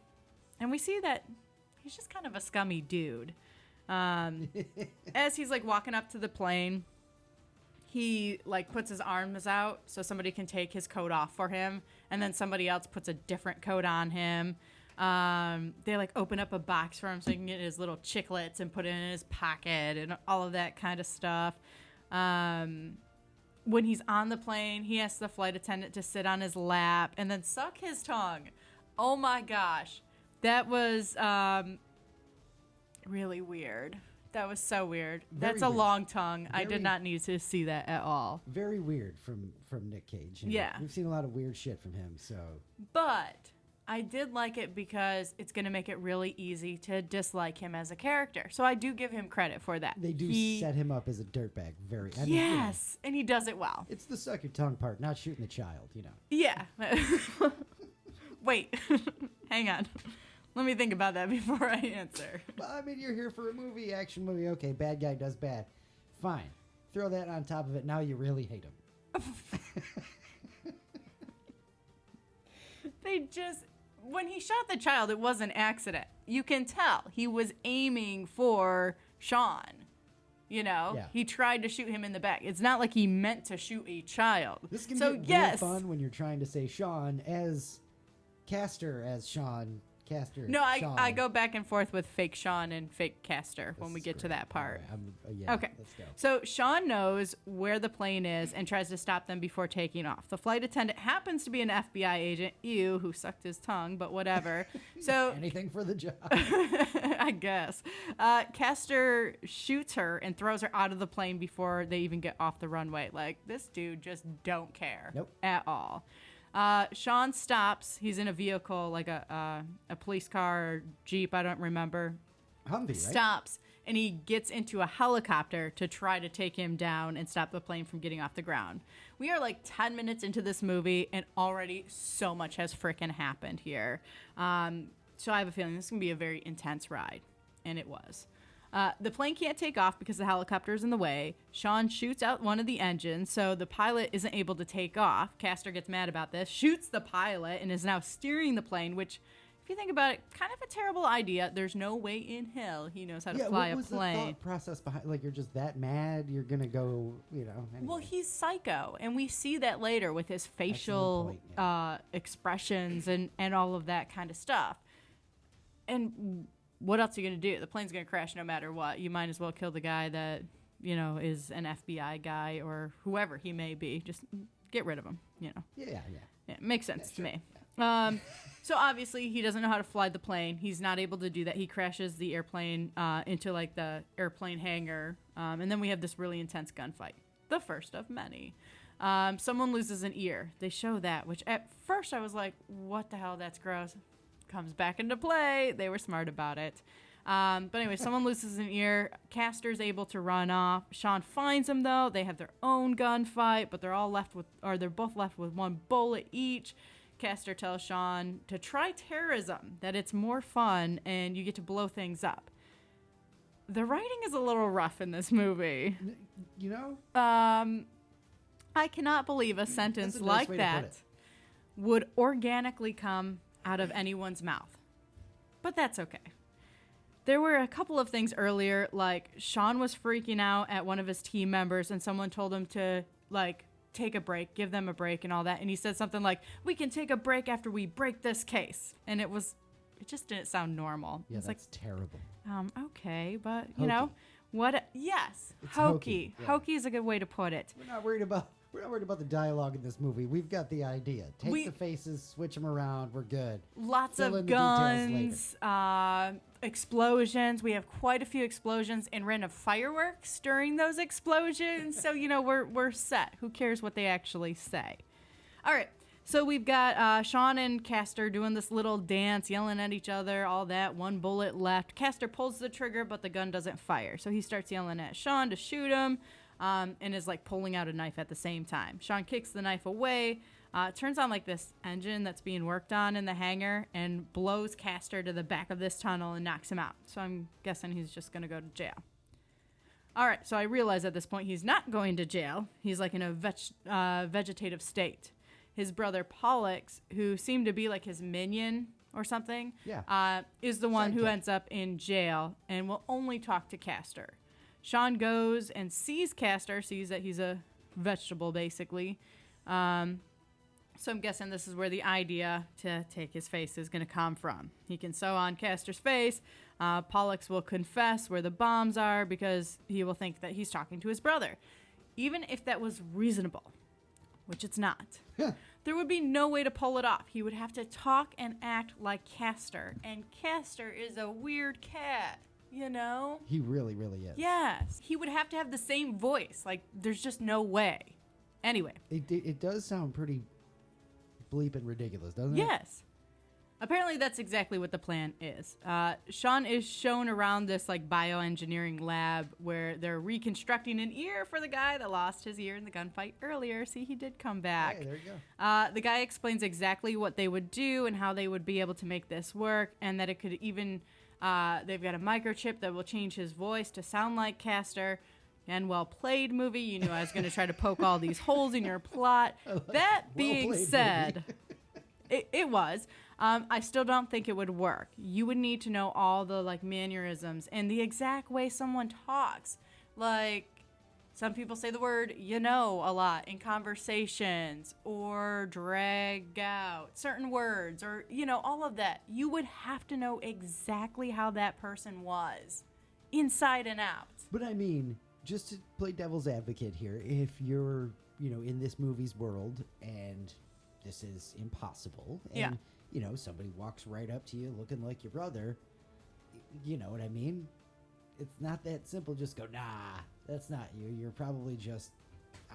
we see that he's just kind of a scummy dude. As he's walking up to the plane, he puts his arms out so somebody can take his coat off for him, and then somebody else puts a different coat on him. They open up a box for him so he can get his little chiclets and put it in his pocket and all of that kind of stuff. When he's on the plane, he asks the flight attendant to sit on his lap and then suck his tongue. Oh my gosh. That was really weird. That was so weird. That's a long tongue. I did not need to see that at all. Very weird from Nick Cage. Yeah. We've seen a lot of weird shit from him, so. But I did like it because it's going to make it really easy to dislike him as a character. So I do give him credit for that. They do set him up as a dirtbag. Yes, and he does it well. It's the suck your tongue part, not shooting the child, Yeah. Wait, hang on. Let me think about that before I answer. Well, I mean, you're here for a movie, action movie. Okay, bad guy does bad. Fine. Throw that on top of it. Now you really hate him. When he shot the child, it was an accident. You can tell he was aiming for Sean. Yeah. He tried to shoot him in the back. It's not like he meant to shoot a child. This can be real fun when you're trying to say Sean as Castor as Sean. Castor. No, Sean. I go back and forth with fake Sean and fake Castor when we get to that part. Right, okay. Let's go. So Sean knows where the plane is and tries to stop them before taking off. The flight attendant happens to be an FBI agent, who sucked his tongue, but whatever. So anything for the job. I guess. Castor shoots her and throws her out of the plane before they even get off the runway. This dude just don't care at all. Sean stops. He's in a vehicle, a police car or Jeep, I don't remember. Humvee, right? Stops, and he gets into a helicopter to try to take him down and stop the plane from getting off the ground. We are 10 minutes into this movie, and already so much has frickin' happened here. So I have a feeling this is going to be a very intense ride, and it was. The plane can't take off because the helicopter is in the way. Sean shoots out one of the engines, so the pilot isn't able to take off. Castor gets mad about this, shoots the pilot, and is now steering the plane, which, if you think about it, kind of a terrible idea. There's no way in hell he knows how to fly a plane. What was the thought process behind, you're just that mad, you're going to go, anyway. Well, he's psycho, and we see that later with his facial expressions and all of that kind of stuff. And what else are you going to do? The plane's going to crash no matter what. You might as well kill the guy that, is an FBI guy or whoever he may be. Just get rid of him, Yeah. It makes sense to me. So obviously he doesn't know how to fly the plane. He's not able to do that. He crashes the airplane into the airplane hangar. And then we have this really intense gunfight. The first of many. Someone loses an ear. They show that, which at first I was like, what the hell? That's gross. Comes back into play. They were smart about it. But anyway, someone loses an ear. Castor's able to run off. Sean finds him though. They have their own gunfight, but they're both left with one bullet each. Castor tells Sean to try terrorism, that it's more fun and you get to blow things up. The writing is a little rough in this movie. I cannot believe a sentence like that would organically come out of anyone's mouth. But that's okay. There were a couple of things earlier, like Sean was freaking out at one of his team members, and someone told him to, like, take a break, give them a break and all that. And he said something like, we can take a break after we break this case. And it just didn't sound normal. Yeah, it's that's terrible. Okay, but, Hokey. you know, what? Yes, It's hokey. yeah. Hokey is a good way to put it. We're not worried about the dialogue in this movie. We've got the idea. Take the faces, switch them around. We're good. Lots Fill in of the guns, explosions. We have quite a few explosions and random fireworks during those explosions. So, you know, we're set. Who cares what they actually say? All right. So we've got Sean and Castor doing this little dance, yelling at each other, all that. One bullet left. Castor pulls the trigger, but the gun doesn't fire. So he starts yelling at Sean to shoot him. And is like pulling out a knife at the same time. Sean kicks the knife away, turns on like this engine that's being worked on in the hangar, and blows Castor to the back of this tunnel and knocks him out. So I'm guessing he's just going to go to jail. All right, so I realize at this point he's not going to jail. He's like in a vegetative state. His brother Pollux, who seemed to be like his minion or something, is the one who ends up in jail and will only talk to Castor. Sean goes and sees Castor, sees that he's a vegetable, basically. So I'm guessing this is where the idea to take his face is going to come from. He can sew on Castor's face. Pollux will confess where the bombs are because he will think that he's talking to his brother. Even if that was reasonable, which it's not. There would be no way to pull it off. He would have to talk and act like Castor. And Castor is a weird cat. You know? He really, really is. Yes. He would have to have the same voice. Like, there's just no way. Anyway. It does sound pretty bleeping ridiculous, doesn't it? Yes. Apparently, that's exactly what the plan is. Sean is shown around this, like, bioengineering lab where they're reconstructing an ear for the guy that lost his ear in the gunfight earlier. See, he did come back. Hey, there you go. The guy explains exactly what they would do and how they would be able to make this work, and that it could even... they've got a microchip that will change his voice to sound like Castor. And well played, movie. You knew I was going to try to poke all these holes in your plot. That being said, it was. I still don't think it would work. You would need to know all the like mannerisms and the exact way someone talks. Like, some people say the word, you know, a lot in conversations or drag out certain words or, you know, all of that. You would have to know exactly how that person was inside and out. But I mean, just to play devil's advocate here, if you're, you know, in this movie's world and this is impossible and, you know, somebody walks right up to you looking like your brother, you know what I mean? It's not that simple. Just go, nah, that's not you. You're probably just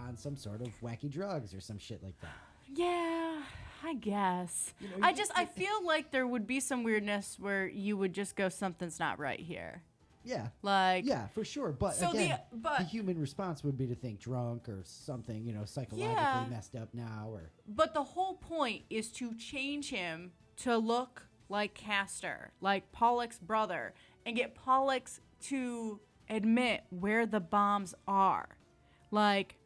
on some sort of wacky drugs or some shit like that. Yeah, I guess. You know, I feel like there would be some weirdness where you would just go, something's not right here. Yeah. Like. Yeah, for sure. But So again, the human response would be to think drunk or something, you know, psychologically messed up now. But the whole point is to change him to look like Castor, like Pollux' brother, and get Pollux to admit where the bombs are. Like,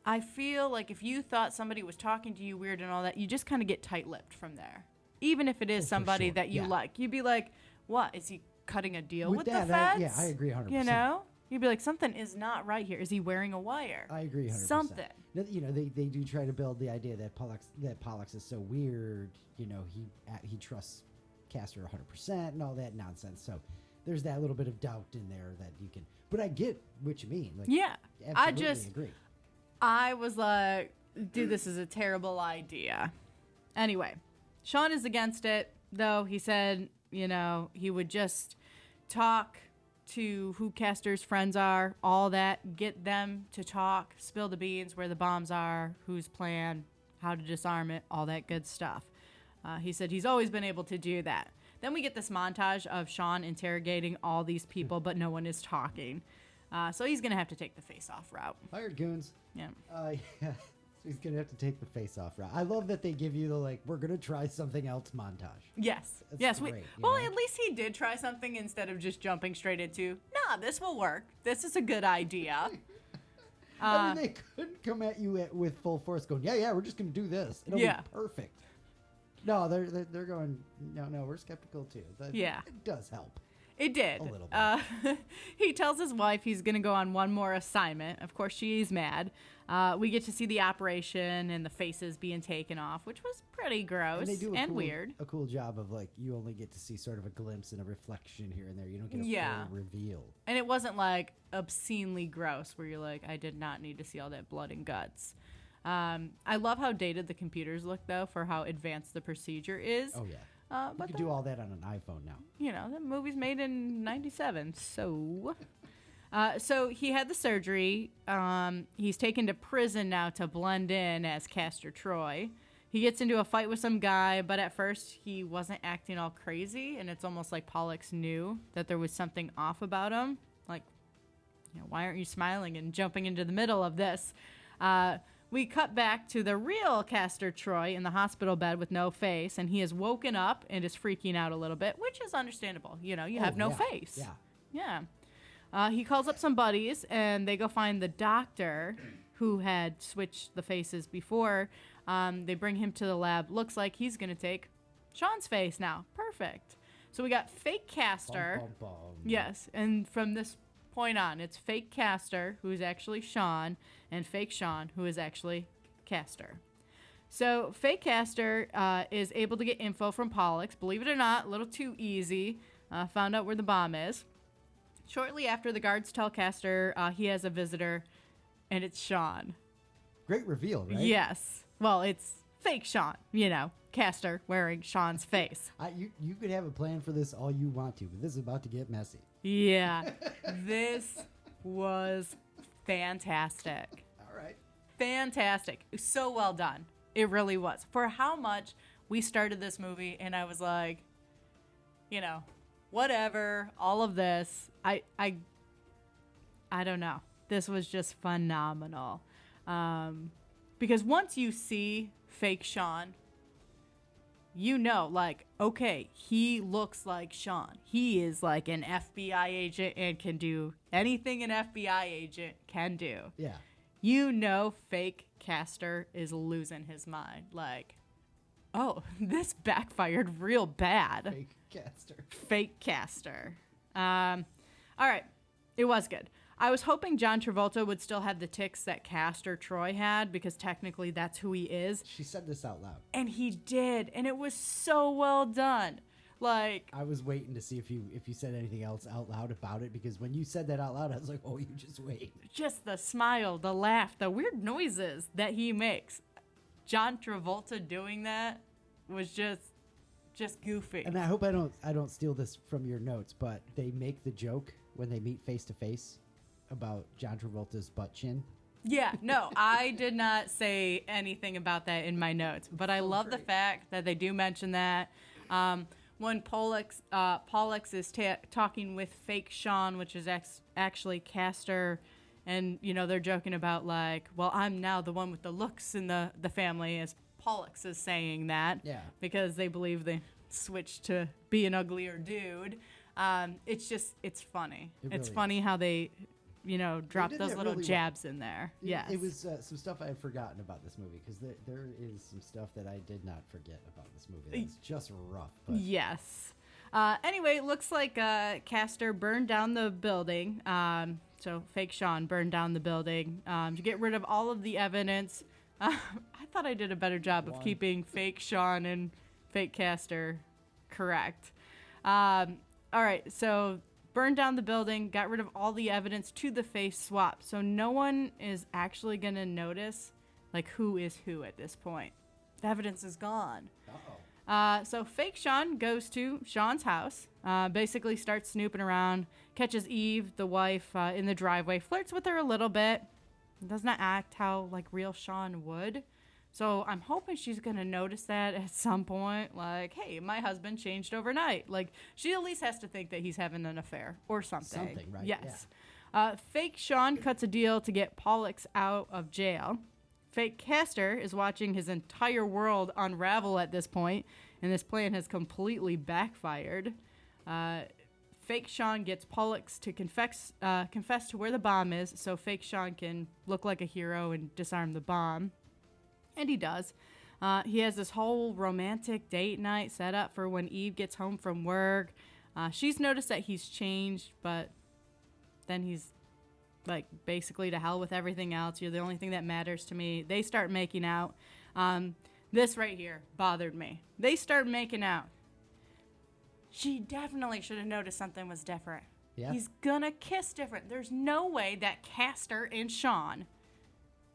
I feel like if you thought somebody was talking to you weird and all that, you just kind of get tight-lipped from there. Even if it is somebody that you like. You'd be like, what? Is he cutting a deal with that, the feds? I agree 100%. You know? You'd be like, something is not right here. Is he wearing a wire? I agree 100%. Something. You know, they do try to build the idea that Pollux is so weird. You know, he trusts Castor 100% and all that nonsense. So there's that little bit of doubt in there that you can. But I get what you mean. Like, yeah. Absolutely agree. I was like, dude, this is a terrible idea. Anyway, Sean is against it, though. He said, you know, he would just talk to who Castor's friends are, all that, get them to talk, spill the beans, where the bombs are, whose plan, how to disarm it, all that good stuff. He said he's always been able to do that. Then we get this montage of Sean interrogating all these people, but no one is talking. So he's going to have to take the face-off route. Hired goons. Yeah. Yeah. So he's going to have to take the face-off route. I love that they give you the, like, we're going to try something else montage. Yes. That's yes. great, Well, at least he did try something instead of just jumping straight into, nah, this will work. This is a good idea. I mean, they couldn't come at you with full force going, yeah, we're just going to do this. It'll be perfect. No, they're going, no, we're skeptical too. It does help. It did. A little bit. He tells his wife he's going to go on one more assignment. Of course, she's mad. We get to see the operation and the faces being taken off, which was pretty gross they do and weird. a cool job of like you only get to see sort of a glimpse and a reflection here and there. You don't get a full reveal. And it wasn't like obscenely gross where you're like, I did not need to see all that blood and guts. I love how dated the computers look, though, for how advanced the procedure is. Oh, yeah. You But can do all that on an iPhone now. you know, the movie's made in 97, so... So he had the surgery. He's taken to prison now to blend in as Castor Troy. He gets into a fight with some guy, but at first he wasn't acting all crazy, and it's almost like Pollux knew that there was something off about him. Like, you know, why aren't you smiling and jumping into the middle of this? We cut back to the real Castor Troy in the hospital bed with no face, and he is woken up and is freaking out a little bit, which is understandable. You know, you have no face. Yeah. He calls up some buddies, and they go find the doctor who had switched the faces before. They bring him to the lab. Looks like he's going to take Sean's face now. Perfect. So we got fake Castor. Bum, bum, bum. Yes, and from this point on, it's fake Castor, who is actually Sean, and fake Sean, who is actually Castor. So fake Castor is able to get info from Pollux. Believe it or not, a little too easy. Found out where the bomb is. Shortly after, the guards tell Castor he has a visitor, and it's Sean. Great reveal, right? Yes. Well, it's fake Sean, you know, Castor wearing Sean's face. You could have a plan for this all you want to, but this is about to get messy. Yeah. This was fantastic. All right. Fantastic. So well done. It really was. For how much we started this movie, and I was like, you know, whatever, all of this. I don't know. This was just phenomenal. Because once you see fake Sean, you know, like, okay, he looks like Sean. He is like an FBI agent and can do anything an FBI agent can do. Yeah. You know fake Castor is losing his mind. Like, oh, this backfired real bad. Fake Castor. Fake Castor. All right. It was good. I was hoping John Travolta would still have the tics that Castor Troy had, because technically that's who he is. She said this out loud. And he did. And it was so well done. Like, I was waiting to see if you said anything else out loud about it, because when you said that out loud, I was like, oh, you just wait. just the smile, the laugh, the weird noises that he makes. John Travolta doing that was just goofy. And I hope I don't steal this from your notes, but they make the joke when they meet face to face about John Travolta's butt chin. Yeah, no, I did not say anything about that in my notes, but I love the fact that they do mention that. When Pollux is talking with fake Sean, which is actually Castor, and, you know, they're joking about, like, well, I'm now the one with the looks in the family, as Pollux is saying that. Yeah. Because they believe they switched to be an uglier dude. It's funny. It's really funny how they, you know, drop did those that little really well. jabs in there. Yes. It was some stuff I had forgotten about this movie, because there is some stuff that I did not forget about this movie. That's just rough. But Yes. Anyway, it looks like Castor burned down the building. So fake Sean burned down the building to get rid of all of the evidence. I thought I did a better job of keeping fake Sean and fake Castor correct. All right, so burned down the building, got rid of all the evidence to the face swap. So no one is actually going to notice, like, who is who at this point. The evidence is gone. So fake Sean goes to Sean's house, basically starts snooping around, catches Eve, the wife, in the driveway, flirts with her a little bit, does not act how, like, real Sean would. So I'm hoping she's going to notice that at some point, like, hey, my husband changed overnight. Like, she at least has to think that he's having an affair or something. Something, right? Yes. Fake Sean cuts a deal to get Pollux out of jail. Fake Castor is watching his entire world unravel at this point, and this plan has completely backfired. Fake Sean gets Pollux to confess to where the bomb is, so fake Sean can look like a hero and disarm the bomb. And he does. He has this whole romantic date night set up for when Eve gets home from work. She's noticed that he's changed, but then he's like, basically to hell with everything else. You're the only thing that matters to me. They start making out. This right here bothered me. They start making out. She definitely should have noticed something was different. Yeah. He's gonna kiss different. There's no way that Castor and Sean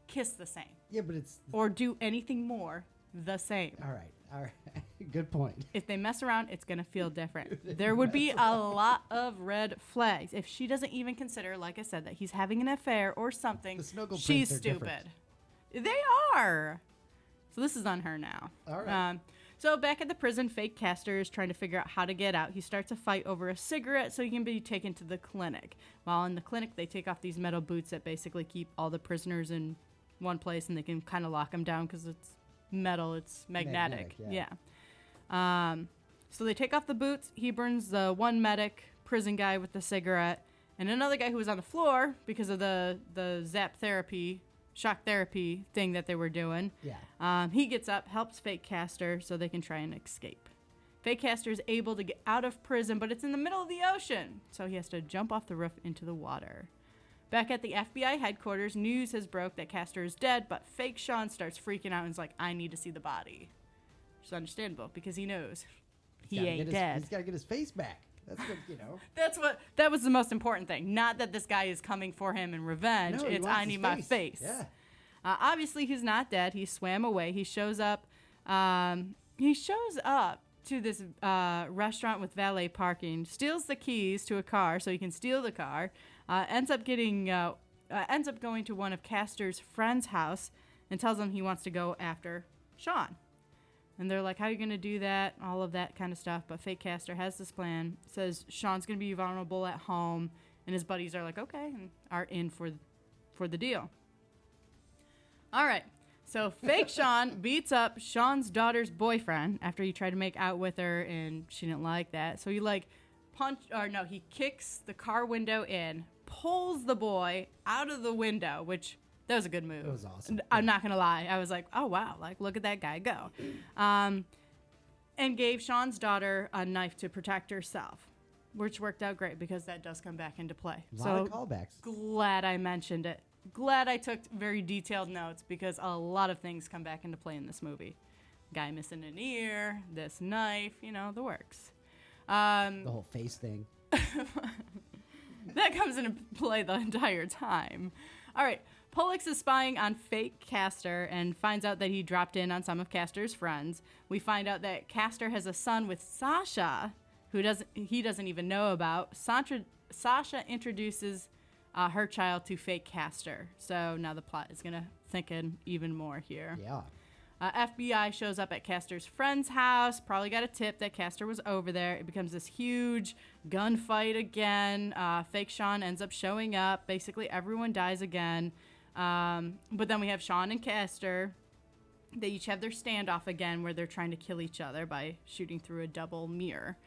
kiss the same. Yeah, but it's... Or do anything more the same. All right. Good point. If they mess around, it's going to feel different. There would be a lot of red flags. If she doesn't even consider, like I said, that he's having an affair or something, The snuggle she's prints are stupid. different. They are. So this is on her now. All right. So back at the prison, fake Castor is trying to figure out how to get out. He starts a fight over a cigarette so he can be taken to the clinic. While in the clinic, they take off these metal boots that basically keep all the prisoners in one place, and they can kind of lock them down because it's metal, it's magnetic. Yeah. So they take off the boots. He burns the one medic prison guy with the cigarette, and another guy who was on the floor because of the shock therapy thing that they were doing. Yeah. He gets up, helps fake Castor so they can try and escape. Fake Castor is able to get out of prison, but it's in the middle of the ocean, so he has to jump off the roof into the water. Back at the FBI headquarters, news has broke that Castor is dead, but fake Sean starts freaking out and is like, I need to see the body. Which is understandable because he knows he ain't dead. He's got to get his face back. That's good, you know. That was the most important thing. Not that this guy is coming for him in revenge. No, it's I need my face. Yeah. Obviously, he's not dead. He swam away. He shows up. He shows up to this restaurant with valet parking, steals the keys to a car so he can steal the car. Ends up going to one of Castor's friend's house and tells them he wants to go after Sean. And they're like, how are you going to do that? All of that kind of stuff. But fake Castor has this plan. Says Sean's going to be vulnerable at home. And his buddies are like, okay, and are in for the deal. All right. So fake Sean beats up Sean's daughter's boyfriend after he tried to make out with her and she didn't like that. So he kicks the car window in, pulls the boy out of the window, which that was a good move. It was awesome. I'm not going to lie. I was like, oh, wow. Like, look at that guy go. And gave Sean's daughter a knife to protect herself, which worked out great because that does come back into play. A lot of callbacks. Glad I mentioned it. Glad I took very detailed notes because a lot of things come back into play in this movie. Guy missing an ear, this knife, the works. The whole face thing. That comes into play the entire time. All right. Pollux is spying on fake Castor and finds out that he dropped in on some of Castor's friends. We find out that Castor has a son with Sasha, who he doesn't even know about. Sasha introduces her child to fake Castor. So now the plot is going to thicken even more here. Yeah. FBI shows up at Castor's friend's house. Probably got a tip that Castor was over there. It becomes this huge gunfight again. Fake Sean ends up showing up. Basically, everyone dies again. But then we have Sean and Castor. They each have their standoff again where they're trying to kill each other by shooting through a double mirror.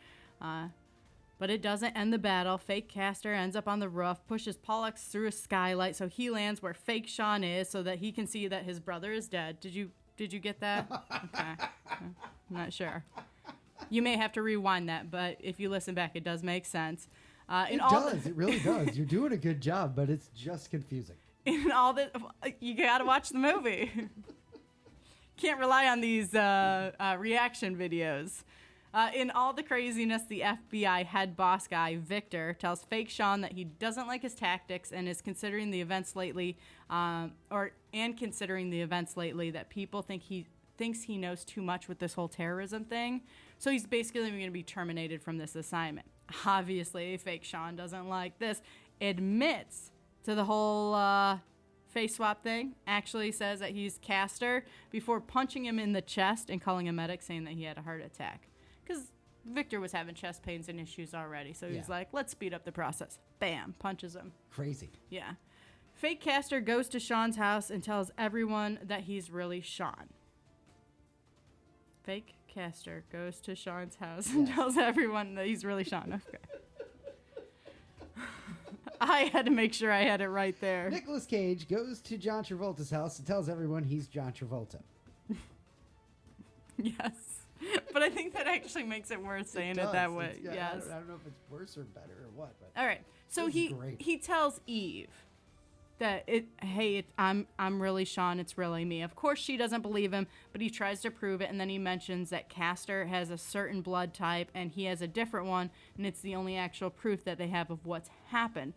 But it doesn't end the battle. Fake Castor ends up on the roof, pushes Pollux through a skylight so he lands where fake Sean is so that he can see that his brother is dead. Did you get that? Okay. I'm not sure. You may have to rewind that, but if you listen back, it does make sense. It really does. You're doing a good job, but it's just confusing. In all this, you gotta watch the movie. Can't rely on these reaction videos. In all the craziness, the FBI head boss guy, Victor, tells fake Sean that he doesn't like his tactics and is considering the events lately, that people thinks he knows too much with this whole terrorism thing. So he's basically going to be terminated from this assignment. Obviously, fake Sean doesn't like this. Admits to the whole face swap thing. Actually says that he's Castor before punching him in the chest and calling a medic saying that he had a heart attack. Because Victor was having chest pains and issues already. So he's like, let's speed up the process. Bam, punches him. Crazy. Yeah. Fake Castor goes to Sean's house and tells everyone that he's really Sean. Fake Castor goes to Sean's house and tells everyone that he's really Sean. Okay. I had to make sure I had it right there. Nicolas Cage goes to John Travolta's house and tells everyone he's John Travolta. Yes. But I think that actually makes it worth saying it that way. Yes. I don't know if it's worse or better or what. But All right. So great. he tells Eve that I'm really Sean. It's really me. Of course, she doesn't believe him, but he tries to prove it, and then he mentions that Castor has a certain blood type and he has a different one, and it's the only actual proof that they have of what's happened.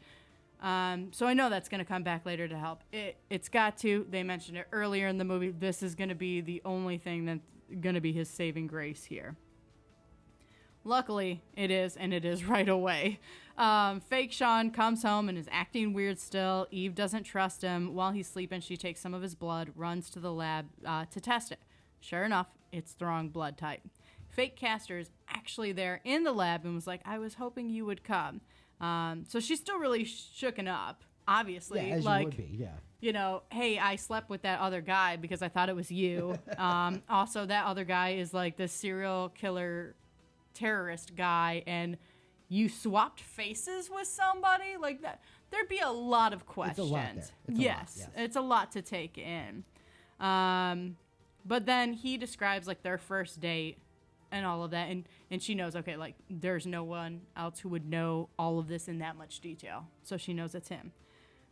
So I know that's going to come back later to help. It's got to. They mentioned it earlier in the movie. This is going to be the only thing that's going to be his saving grace here. Luckily, it is, and it is right away. Fake Sean comes home and is acting weird still. Eve doesn't trust him. While he's sleeping, she takes some of his blood, runs to the lab to test it. Sure enough, it's the wrong blood type. Fake Castor is actually there in the lab and was like, I was hoping you would come. So she's still really shooken up, obviously. Yeah, as like, you would be, yeah. You know, hey, I slept with that other guy because I thought it was you. Also, that other guy is like the serial killer terrorist guy, and you swapped faces with somebody like that. There'd be a lot of questions. It's a lot there. Yes, it's a lot to take in. But then he describes like their first date and all of that, and she knows, okay, like there's no one else who would know all of this in that much detail, so she knows it's him.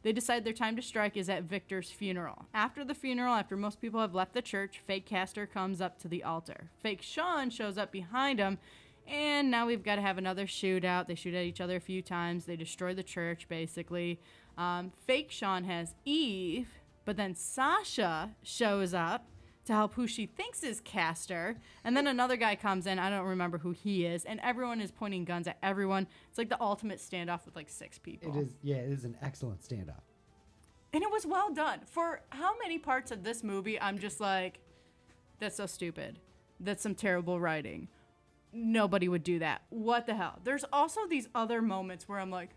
They decide their time to strike is at Victor's funeral. After the funeral, after most people have left the church, fake Castor comes up to the altar. Fake Sean shows up behind him, and now we've got to have another shootout. They shoot at each other a few times. They destroy the church, basically. Fake Sean has Eve, but then Sasha shows up to help who she thinks is Castor. And then another guy comes in. I don't remember who he is. And everyone is pointing guns at everyone. It's like the ultimate standoff with like 6 people. It is, yeah, it is an excellent standoff. And it was well done. For how many parts of this movie, I'm just like, that's so stupid. That's some terrible writing. Nobody would do that. What the hell? There's also these other moments where I'm like,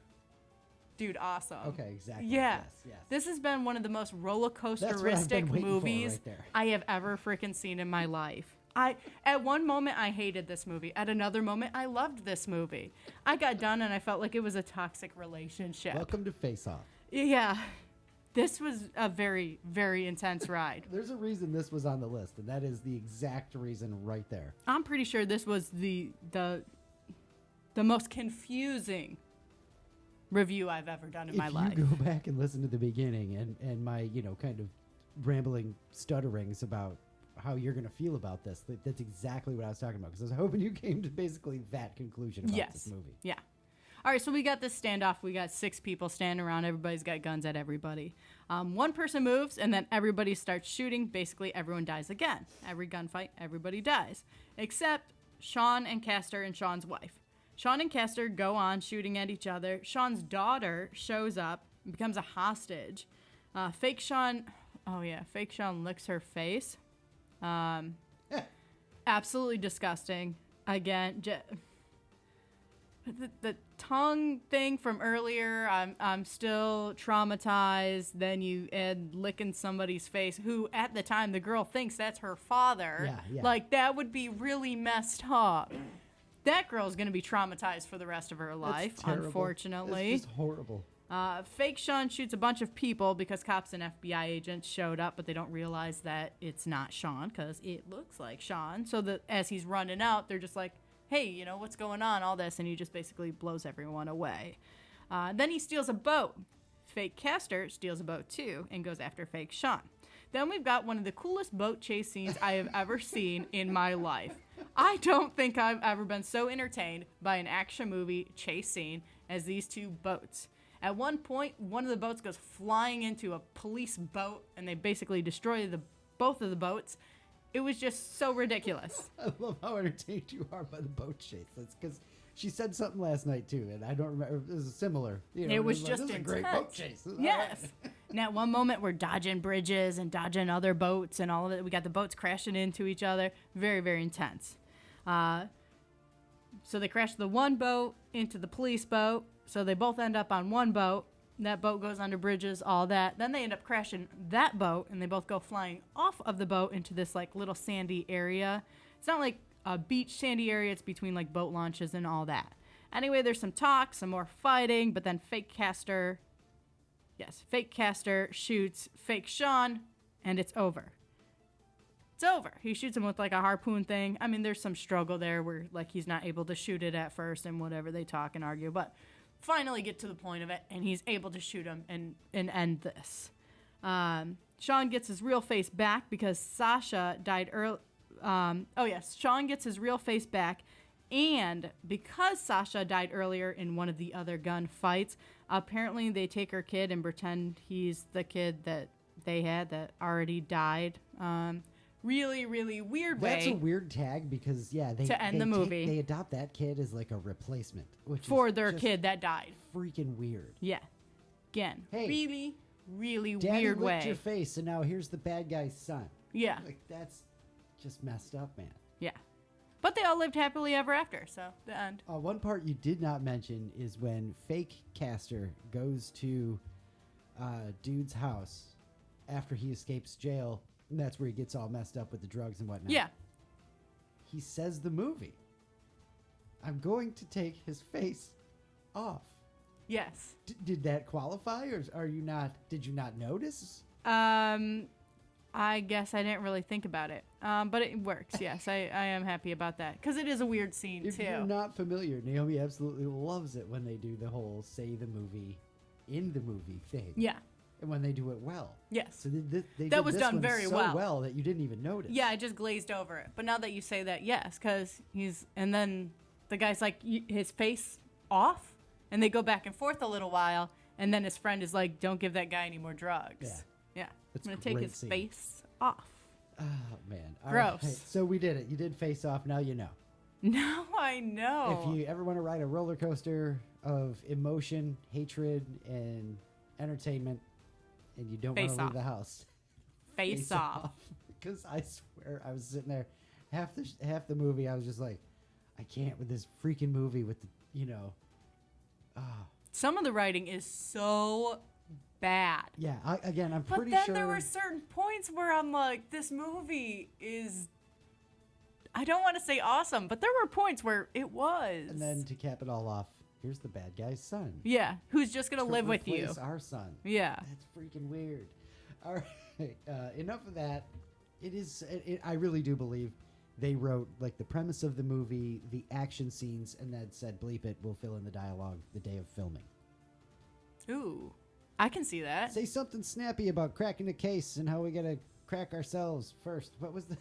dude, awesome. Okay, exactly. Yeah. Yes. This has been one of the most roller That's what I've coasteristic been waiting for movies right there. I have ever freaking seen in my life. At one moment, I hated this movie. At another moment, I loved this movie. I got done and I felt like it was a toxic relationship. Welcome to Face Off. Yeah. This was a very, very intense ride. There's a reason this was on the list, and that is the exact reason right there. I'm pretty sure this was the most confusing review I've ever done in my life. If you go back and listen to the beginning and my, kind of rambling stutterings about how you're going to feel about this, that's exactly what I was talking about, because I was hoping you came to basically that conclusion about this movie. Yeah. All right, so we got this standoff. We got 6 people standing around. Everybody's got guns at everybody. One person moves, and then everybody starts shooting. Basically, everyone dies again. Every gunfight, everybody dies. Except Sean and Castor and Sean's wife. Sean and Castor go on shooting at each other. Sean's daughter shows up and becomes a hostage. Fake Sean licks her face. Absolutely disgusting. Again, the tongue thing from earlier, I'm still traumatized. Then you add licking somebody's face, who at the time the girl thinks that's her father. Yeah. Like, that would be really messed up. That girl's going to be traumatized for the rest of her life, unfortunately. It's just horrible. Fake Sean shoots a bunch of people because cops and FBI agents showed up, but they don't realize that it's not Sean because it looks like Sean. So that as he's running out, they're just like, hey, what's going on, all this, and he just basically blows everyone away. Then he steals a boat. Fake Castor steals a boat too and goes after Fake Sean. Then we've got one of the coolest boat chase scenes I have ever seen in my life. I don't think I've ever been so entertained by an action movie chase scene as these 2 boats. At one point, one of the boats goes flying into a police boat, and they basically destroy both of the boats. It was just so ridiculous. I love how entertained you are by the boat chase. That's because she said something last night too, and I don't remember. It was similar. It was just this is intense. a great boat chase. Yes. And at one moment, we're dodging bridges and dodging other boats and all of it. We got the boats crashing into each other. Very, very intense. So they crash the one boat into the police boat. So they both end up on one boat. That boat goes under bridges, all that. Then they end up crashing that boat, and they both go flying off of the boat into this like little sandy area. It's not like a beach sandy area. It's between like boat launches and all that. Anyway, there's some talk, some more fighting, but then Fake Castor shoots Fake Sean, and it's over. it's over. He shoots him with like a harpoon thing. I mean, there's some struggle there where like he's not able to shoot it at first and whatever, they talk and argue, but finally get to the point of it and he's able to shoot him and end this. Sean gets his real face back because Sasha died early. Sean gets his real face back, and because Sasha died earlier in one of the other gun fights, apparently they take her kid and pretend he's the kid that they had that already died. Really, really weird way. That's a weird tag because, they to end the movie. They adopt that kid as like a replacement, which for is their just kid that died. Freaking weird. Yeah. Again, Hey, really, really Daddy weird licked way. your face, and now here's the bad guy's son. Yeah. Like, that's just messed up, man. Yeah. But they all lived happily ever after, so the end. One part you did not mention is when fake Castor goes to dude's house after he escapes jail, and that's where he gets all messed up with the drugs and whatnot. Yeah. He says the movie, I'm going to take his face off. Yes. Did that qualify, or did you not notice? I guess I didn't really think about it. But it works, yes. I am happy about that. Because it is a weird scene, If too. you're not familiar, Naomi absolutely loves it when they do the whole say the movie in the movie thing. Yeah. And when they do it well. Yes. So they That did was this done one very so well. that you didn't even notice. Yeah, I just glazed over it. But now that you say that, yes. Because and then the guy's like, his face off. And they go back and forth a little while. And then his friend is like, don't give that guy any more drugs. Yeah. That's I'm going a to take great his scene. face off. Oh, man. All Gross. right. So we did it. You did face off. Now you know. Now I know. If you ever want to ride a roller coaster of emotion, hatred, and entertainment, and you don't want Face to leave off. the house, Face off. Because I swear I was sitting there half the movie. I was just like, I can't with this freaking movie with the Some of the writing is so bad. Yeah. I'm But pretty then sure there were certain points where I'm like, this movie is, I don't want to say awesome, but there were points where it was. And then to cap it all off, here's the bad guy's son. Yeah, who's just going to live with you. Replace our son. Yeah. That's freaking weird. All right. Enough of that. I really do believe they wrote like the premise of the movie, the action scenes, and then said, bleep it, we'll fill in the dialogue the day of filming. Ooh, I can see that. Say something snappy about cracking a case and how we got to crack ourselves first. What was the...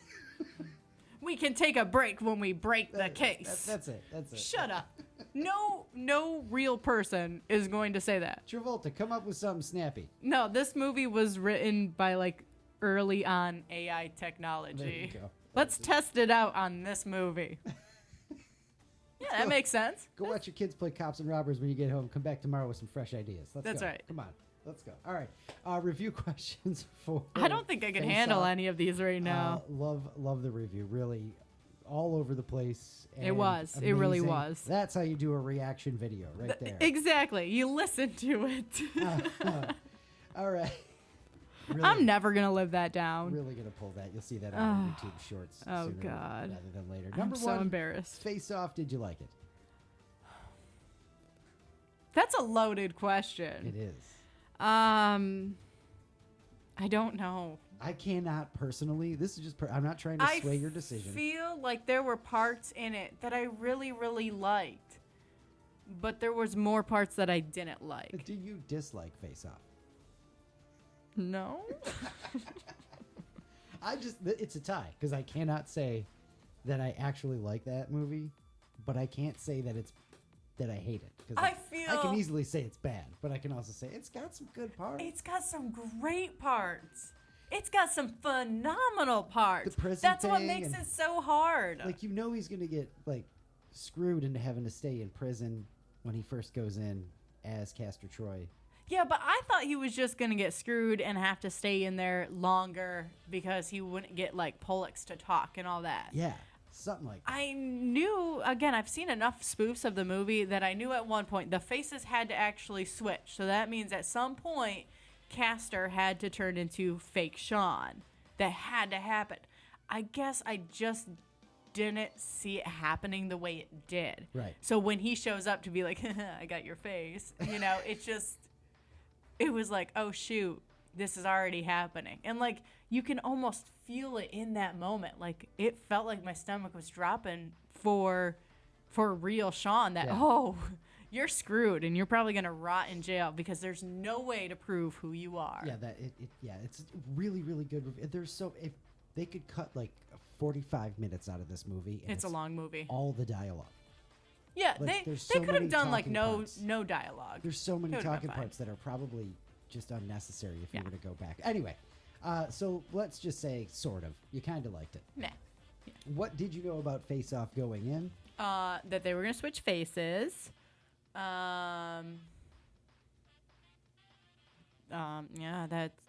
We can take a break when we break the case. That's it. That's it. Shut up. No real person is going to say that. Travolta, come up with something snappy. No, this movie was written by like early on AI technology. There you go. Let's test it out on this movie. Yeah, that makes sense. Go watch your kids play cops and robbers when you get home. Come back tomorrow with some fresh ideas. That's go. right. Come on. Let's go. All right. Review questions for... I don't think I can handle any of these right now. Love the review. Really all over the place. It was. It really amazing. was. That's how you do a reaction video right there. Exactly. You listen to it. All right. Really, I'm never going to live that down. really going to pull that. You'll see that on YouTube Shorts Oh, sooner God. rather than later. I'm Number so one, embarrassed. Face Off, did you like it? That's a loaded question. It is. I don't know. I cannot personally. This is just. I'm not trying to sway your decision. I feel like there were parts in it that I really, really liked, but there was more parts that I didn't like. Do you dislike Face Off? No. It's a tie because I cannot say that I actually like that movie, but I can't say that I hate it. Because I can easily say it's bad, but I can also say it's got some good parts. It's got some great parts. It's got some phenomenal parts. The prison That's what thing makes and- it so hard. Like he's gonna get like screwed into having to stay in prison when he first goes in as Castor Troy. Yeah, but I thought he was just going to get screwed and have to stay in there longer because he wouldn't get, like, Pollux to talk and all that. Yeah, something like that. I knew, again, I've seen enough spoofs of the movie that I knew at one point the faces had to actually switch. So that means at some point, Castor had to turn into fake Sean. That had to happen. I guess I just didn't see it happening the way it did. Right. So when he shows up to be like, I got your face, it was like, oh, shoot, this is already happening. And like you can almost feel it in that moment. Like it felt like my stomach was dropping for real Sean that you're screwed and you're probably going to rot in jail because there's no way to prove who you are. Yeah, it's really really good. There's if they could cut like 45 minutes out of this movie, and it's a long movie. All the dialogue. Yeah, like, they could have done like no dialogue. There's so many talking parts that are probably just unnecessary if you were to go back. Anyway, so let's just say sort of. You kind of liked it. Nah. Yeah. What did you know about Face Off going in? That they were going to switch faces. Yeah,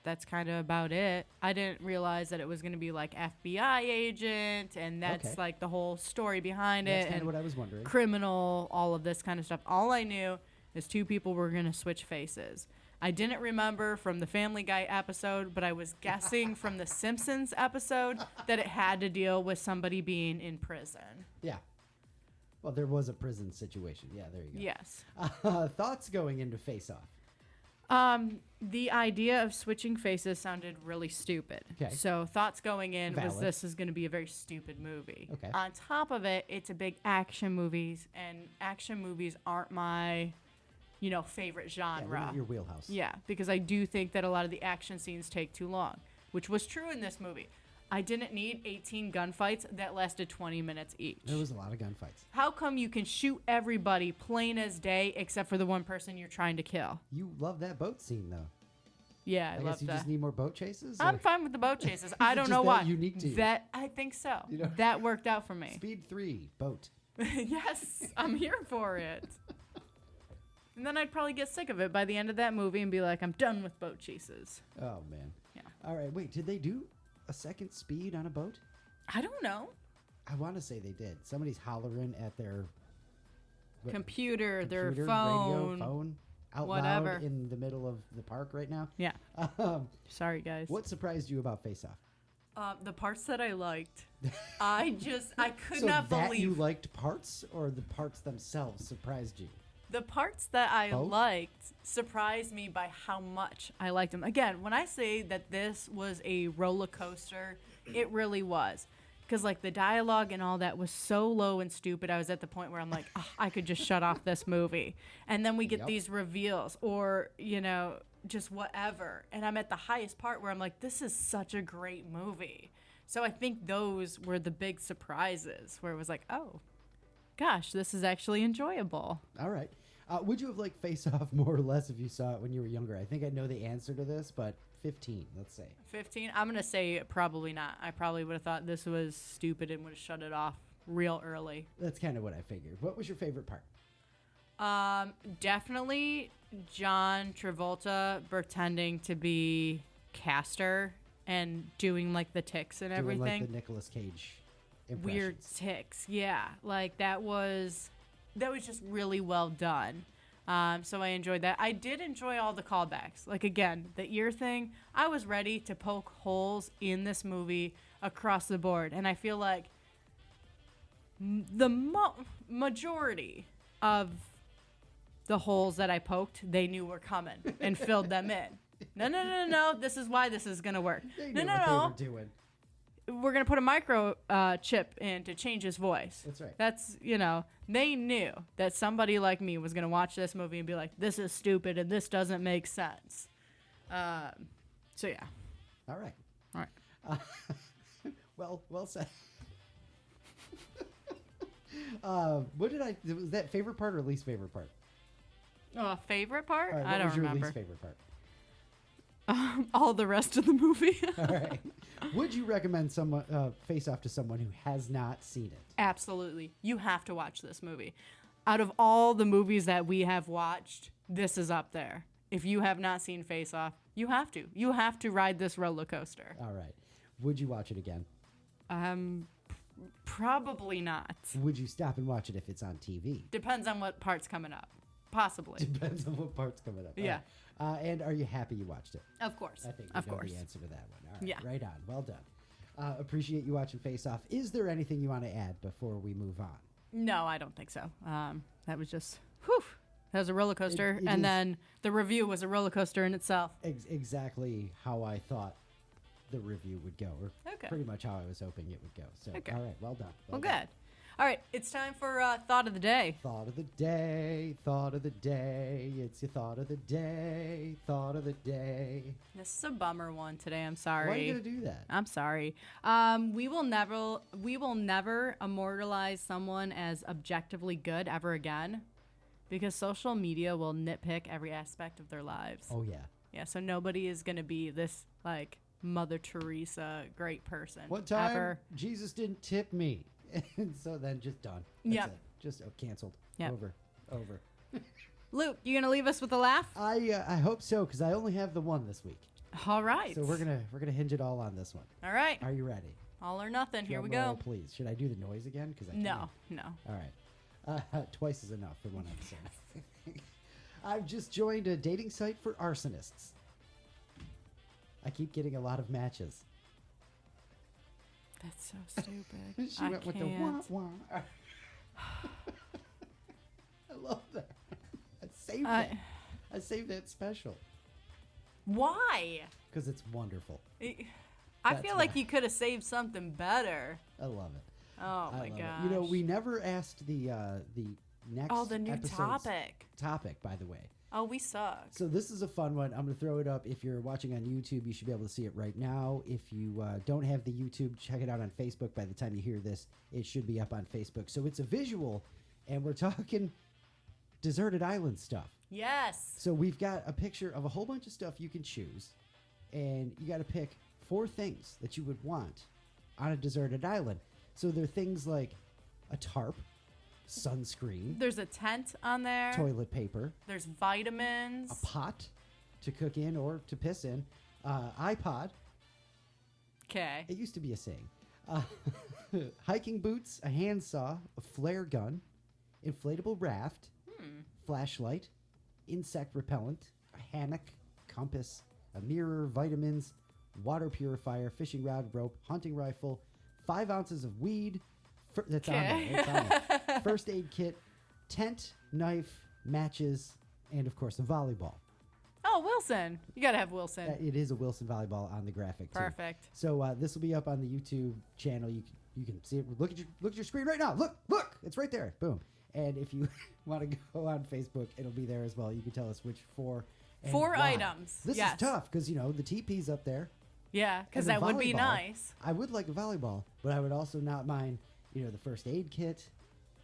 that's kind of about it. I didn't realize that it was going to be like FBI agent, and that's like the whole story behind it. That's kind of what I was wondering. Criminal, all of this kind of stuff. All I knew is two people were going to switch faces. I didn't remember from the Family Guy episode, but I was guessing from the Simpsons episode that it had to deal with somebody being in prison. Yeah. Well, there was a prison situation. Yeah, there you go. Yes. Thoughts going into Face Off? The idea of switching faces sounded really stupid. Okay. So thoughts going in was Valid. this is going to be a very stupid movie. Okay. On top of it, it's a big action movies, and action movies aren't my, favorite genre. Yeah, your wheelhouse. Yeah, because I do think that a lot of the action scenes take too long, which was true in this movie. I didn't need 18 gunfights that lasted 20 minutes each. There was a lot of gunfights. How come you can shoot everybody plain as day except for the one person you're trying to kill? You love that boat scene, though. Yeah, I guess love you that. just need more boat chases? I'm fine with the boat chases. I don't just know that why. unique to you? That I think so. That worked out for me. Speed 3, boat. Yes, I'm here for it. And then I'd probably get sick of it by the end of that movie and be like, I'm done with boat chases. Oh, man. Yeah. All right, wait, did they do a second speed on a boat? I don't know. I want to say they did. Somebody's hollering at their computer, their radio, phone out whatever. loud in the middle of the park right now. Yeah. Sorry, guys. What surprised you about Face Off? The parts that I liked. I could So not that believe. you liked parts, or the parts themselves surprised you? The parts that I Both? liked surprised me by how much I liked them. Again, when I say that this was a roller coaster, it really was. Because, like, the dialogue and all that was so low and stupid, I was at the point where I'm like, oh, I could just shut off this movie. And then we get these reveals or, just whatever. And I'm at the highest part where I'm like, this is such a great movie. So I think those were the big surprises where it was like, oh, gosh, this is actually enjoyable. All right. Would you have liked Face Off more or less if you saw it when you were younger? I think I know the answer to this, but 15, let's say. 15? I'm going to say probably not. I probably would have thought this was stupid and would have shut it off real early. That's kind of what I figured. What was your favorite part? Definitely John Travolta pretending to be Castor and doing like the ticks and everything. Doing like the Nicolas Cage impressions. Weird ticks, yeah. Like that was just really well done. So I enjoyed that. I did enjoy all the callbacks. Like, again, the ear thing, I was ready to poke holes in this movie across the board. And I feel like the majority of the holes that I poked, they knew were coming and filled them in. No. This is why this is going to work. They knew what they were doing. We're going to put a micro chip in to change his voice. That's right. That's, they knew that somebody like me was going to watch this movie and be like, this is stupid and this doesn't make sense. So, yeah. All right. All right. Well said. Was that favorite part or least favorite part? Favorite part? All right, I don't what was your remember. least favorite part? All the rest of the movie. All right. Would you recommend someone Face Off to someone who has not seen it? Absolutely. You have to watch this movie. Out of all the movies that we have watched, this is up there. If you have not seen Face Off, you have to. You have to ride this roller coaster. All right. Would you watch it again? Probably not. Would you stop and watch it if it's on TV? Depends on what part's coming up. Possibly. Depends on what part's coming up. Yeah. And are you happy you watched it? Of course. I think of we know course. the answer to that one. All right. Yeah. Right on. Well done. Appreciate you watching Face Off. Is there anything you want to add before we move on? No, I don't think so. That was just, whew, That was a roller coaster. It and is- then the review was a roller coaster in itself. Exactly how I thought the review would go, or Okay. pretty much how I was hoping it would go. So, Okay. all right, well done. Well, done. good. All right, it's time for Thought of the Day. Thought of the day, thought of the day. It's your thought of the day, thought of the day. This is a bummer one today. I'm sorry. Why are you gonna do that? I'm sorry. We will never immortalize someone as objectively good ever again, because social media will nitpick every aspect of their lives. Oh yeah. Yeah, so nobody is gonna be this like Mother Teresa great person. One time, ever. Jesus didn't tip me, and so then just done. That's Yep. it. Just canceled. Yep. Over. Luke, you gonna leave us with a laugh? I hope so, because I only have the one this week. All right. So we're gonna hinge it all on this one. All right. Are you ready? All or nothing. Here we Drum roll, go. please. Should I do the noise again? Because I No, can't. no. All right. Twice is enough for one episode. I've just joined a dating site for arsonists. I keep getting a lot of matches. That's so stupid. She I went with can't. the wah wah. I love that. I saved that. I saved that special Why? because it's wonderful. I That's feel like why. you could have saved something better. I love it. Oh I my love gosh. it. You know, we never asked the next. Oh, the new episode's topic. Topic, by the way. Oh, we suck. So this is a fun one. I'm going to throw it up. If you're watching on YouTube, you should be able to see it right now. If you don't have the YouTube, check it out on Facebook. By the time you hear this, it should be up on Facebook. So it's a visual, and we're talking deserted island stuff. Yes. So we've got a picture of a whole bunch of stuff you can choose, and you got to pick 4 things that you would want on a deserted island. So they're things like a tarp, sunscreen, There's a tent on there. toilet paper, There's vitamins. a pot to cook in or to piss in, iPod. Okay. It used to be a saying. Hiking boots, a handsaw, a flare gun, inflatable raft, flashlight, insect repellent, a hammock, compass, a mirror, vitamins, water purifier, fishing rod, rope, hunting rifle, 5 ounces of weed. That's on there. That's on there. First aid kit, tent, knife, matches, and of course a volleyball. Oh, Wilson. You got to have Wilson. It is a Wilson volleyball on the graphic too. Perfect. So this will be up on the YouTube channel. You can see it. Look at your screen right now. Look, it's right there. Boom. And if you want to go on Facebook, it'll be there as well. You can tell us which 4. And 4 why. items. This Yes. is tough because the TP's up there. Yeah, because And the that would be volleyball, nice. I would like a volleyball, but I would also not mind, the first aid kit,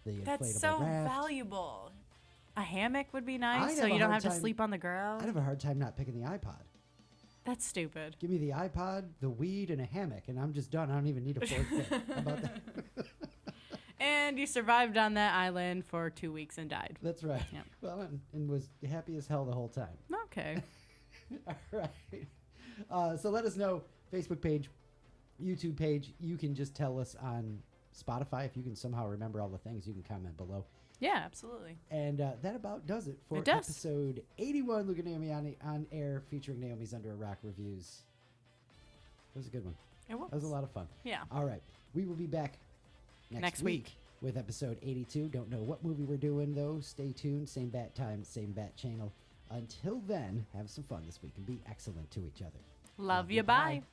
the That's inflatable so raft. valuable. A hammock would be I'd nice, so have a you don't hard have to time- sleep on the I'd ground. have a hard time not picking the iPod. That's stupid. Give me the iPod, the weed, and a hammock, and I'm just done. I don't even need a 4th thing. How about that? And you survived on that island for 2 weeks and died. That's right. Yep. Well, and was happy as hell the whole time. Okay. All right. So let us know. Facebook page, YouTube page. You can just tell us on Spotify. If you can somehow remember all the things, you can comment below. Yeah, absolutely. And that about does it for It does. episode 81. Luke and Naomi on air, featuring Naomi's Under a Rock reviews. That was a good one. It was. That was a lot of fun. Yeah. All right. We will be back next week with episode 82. Don't know what movie we're doing, though. Stay tuned. Same bat time, same bat channel. Until then, have some fun this week and be excellent to each other. Love you. Bye.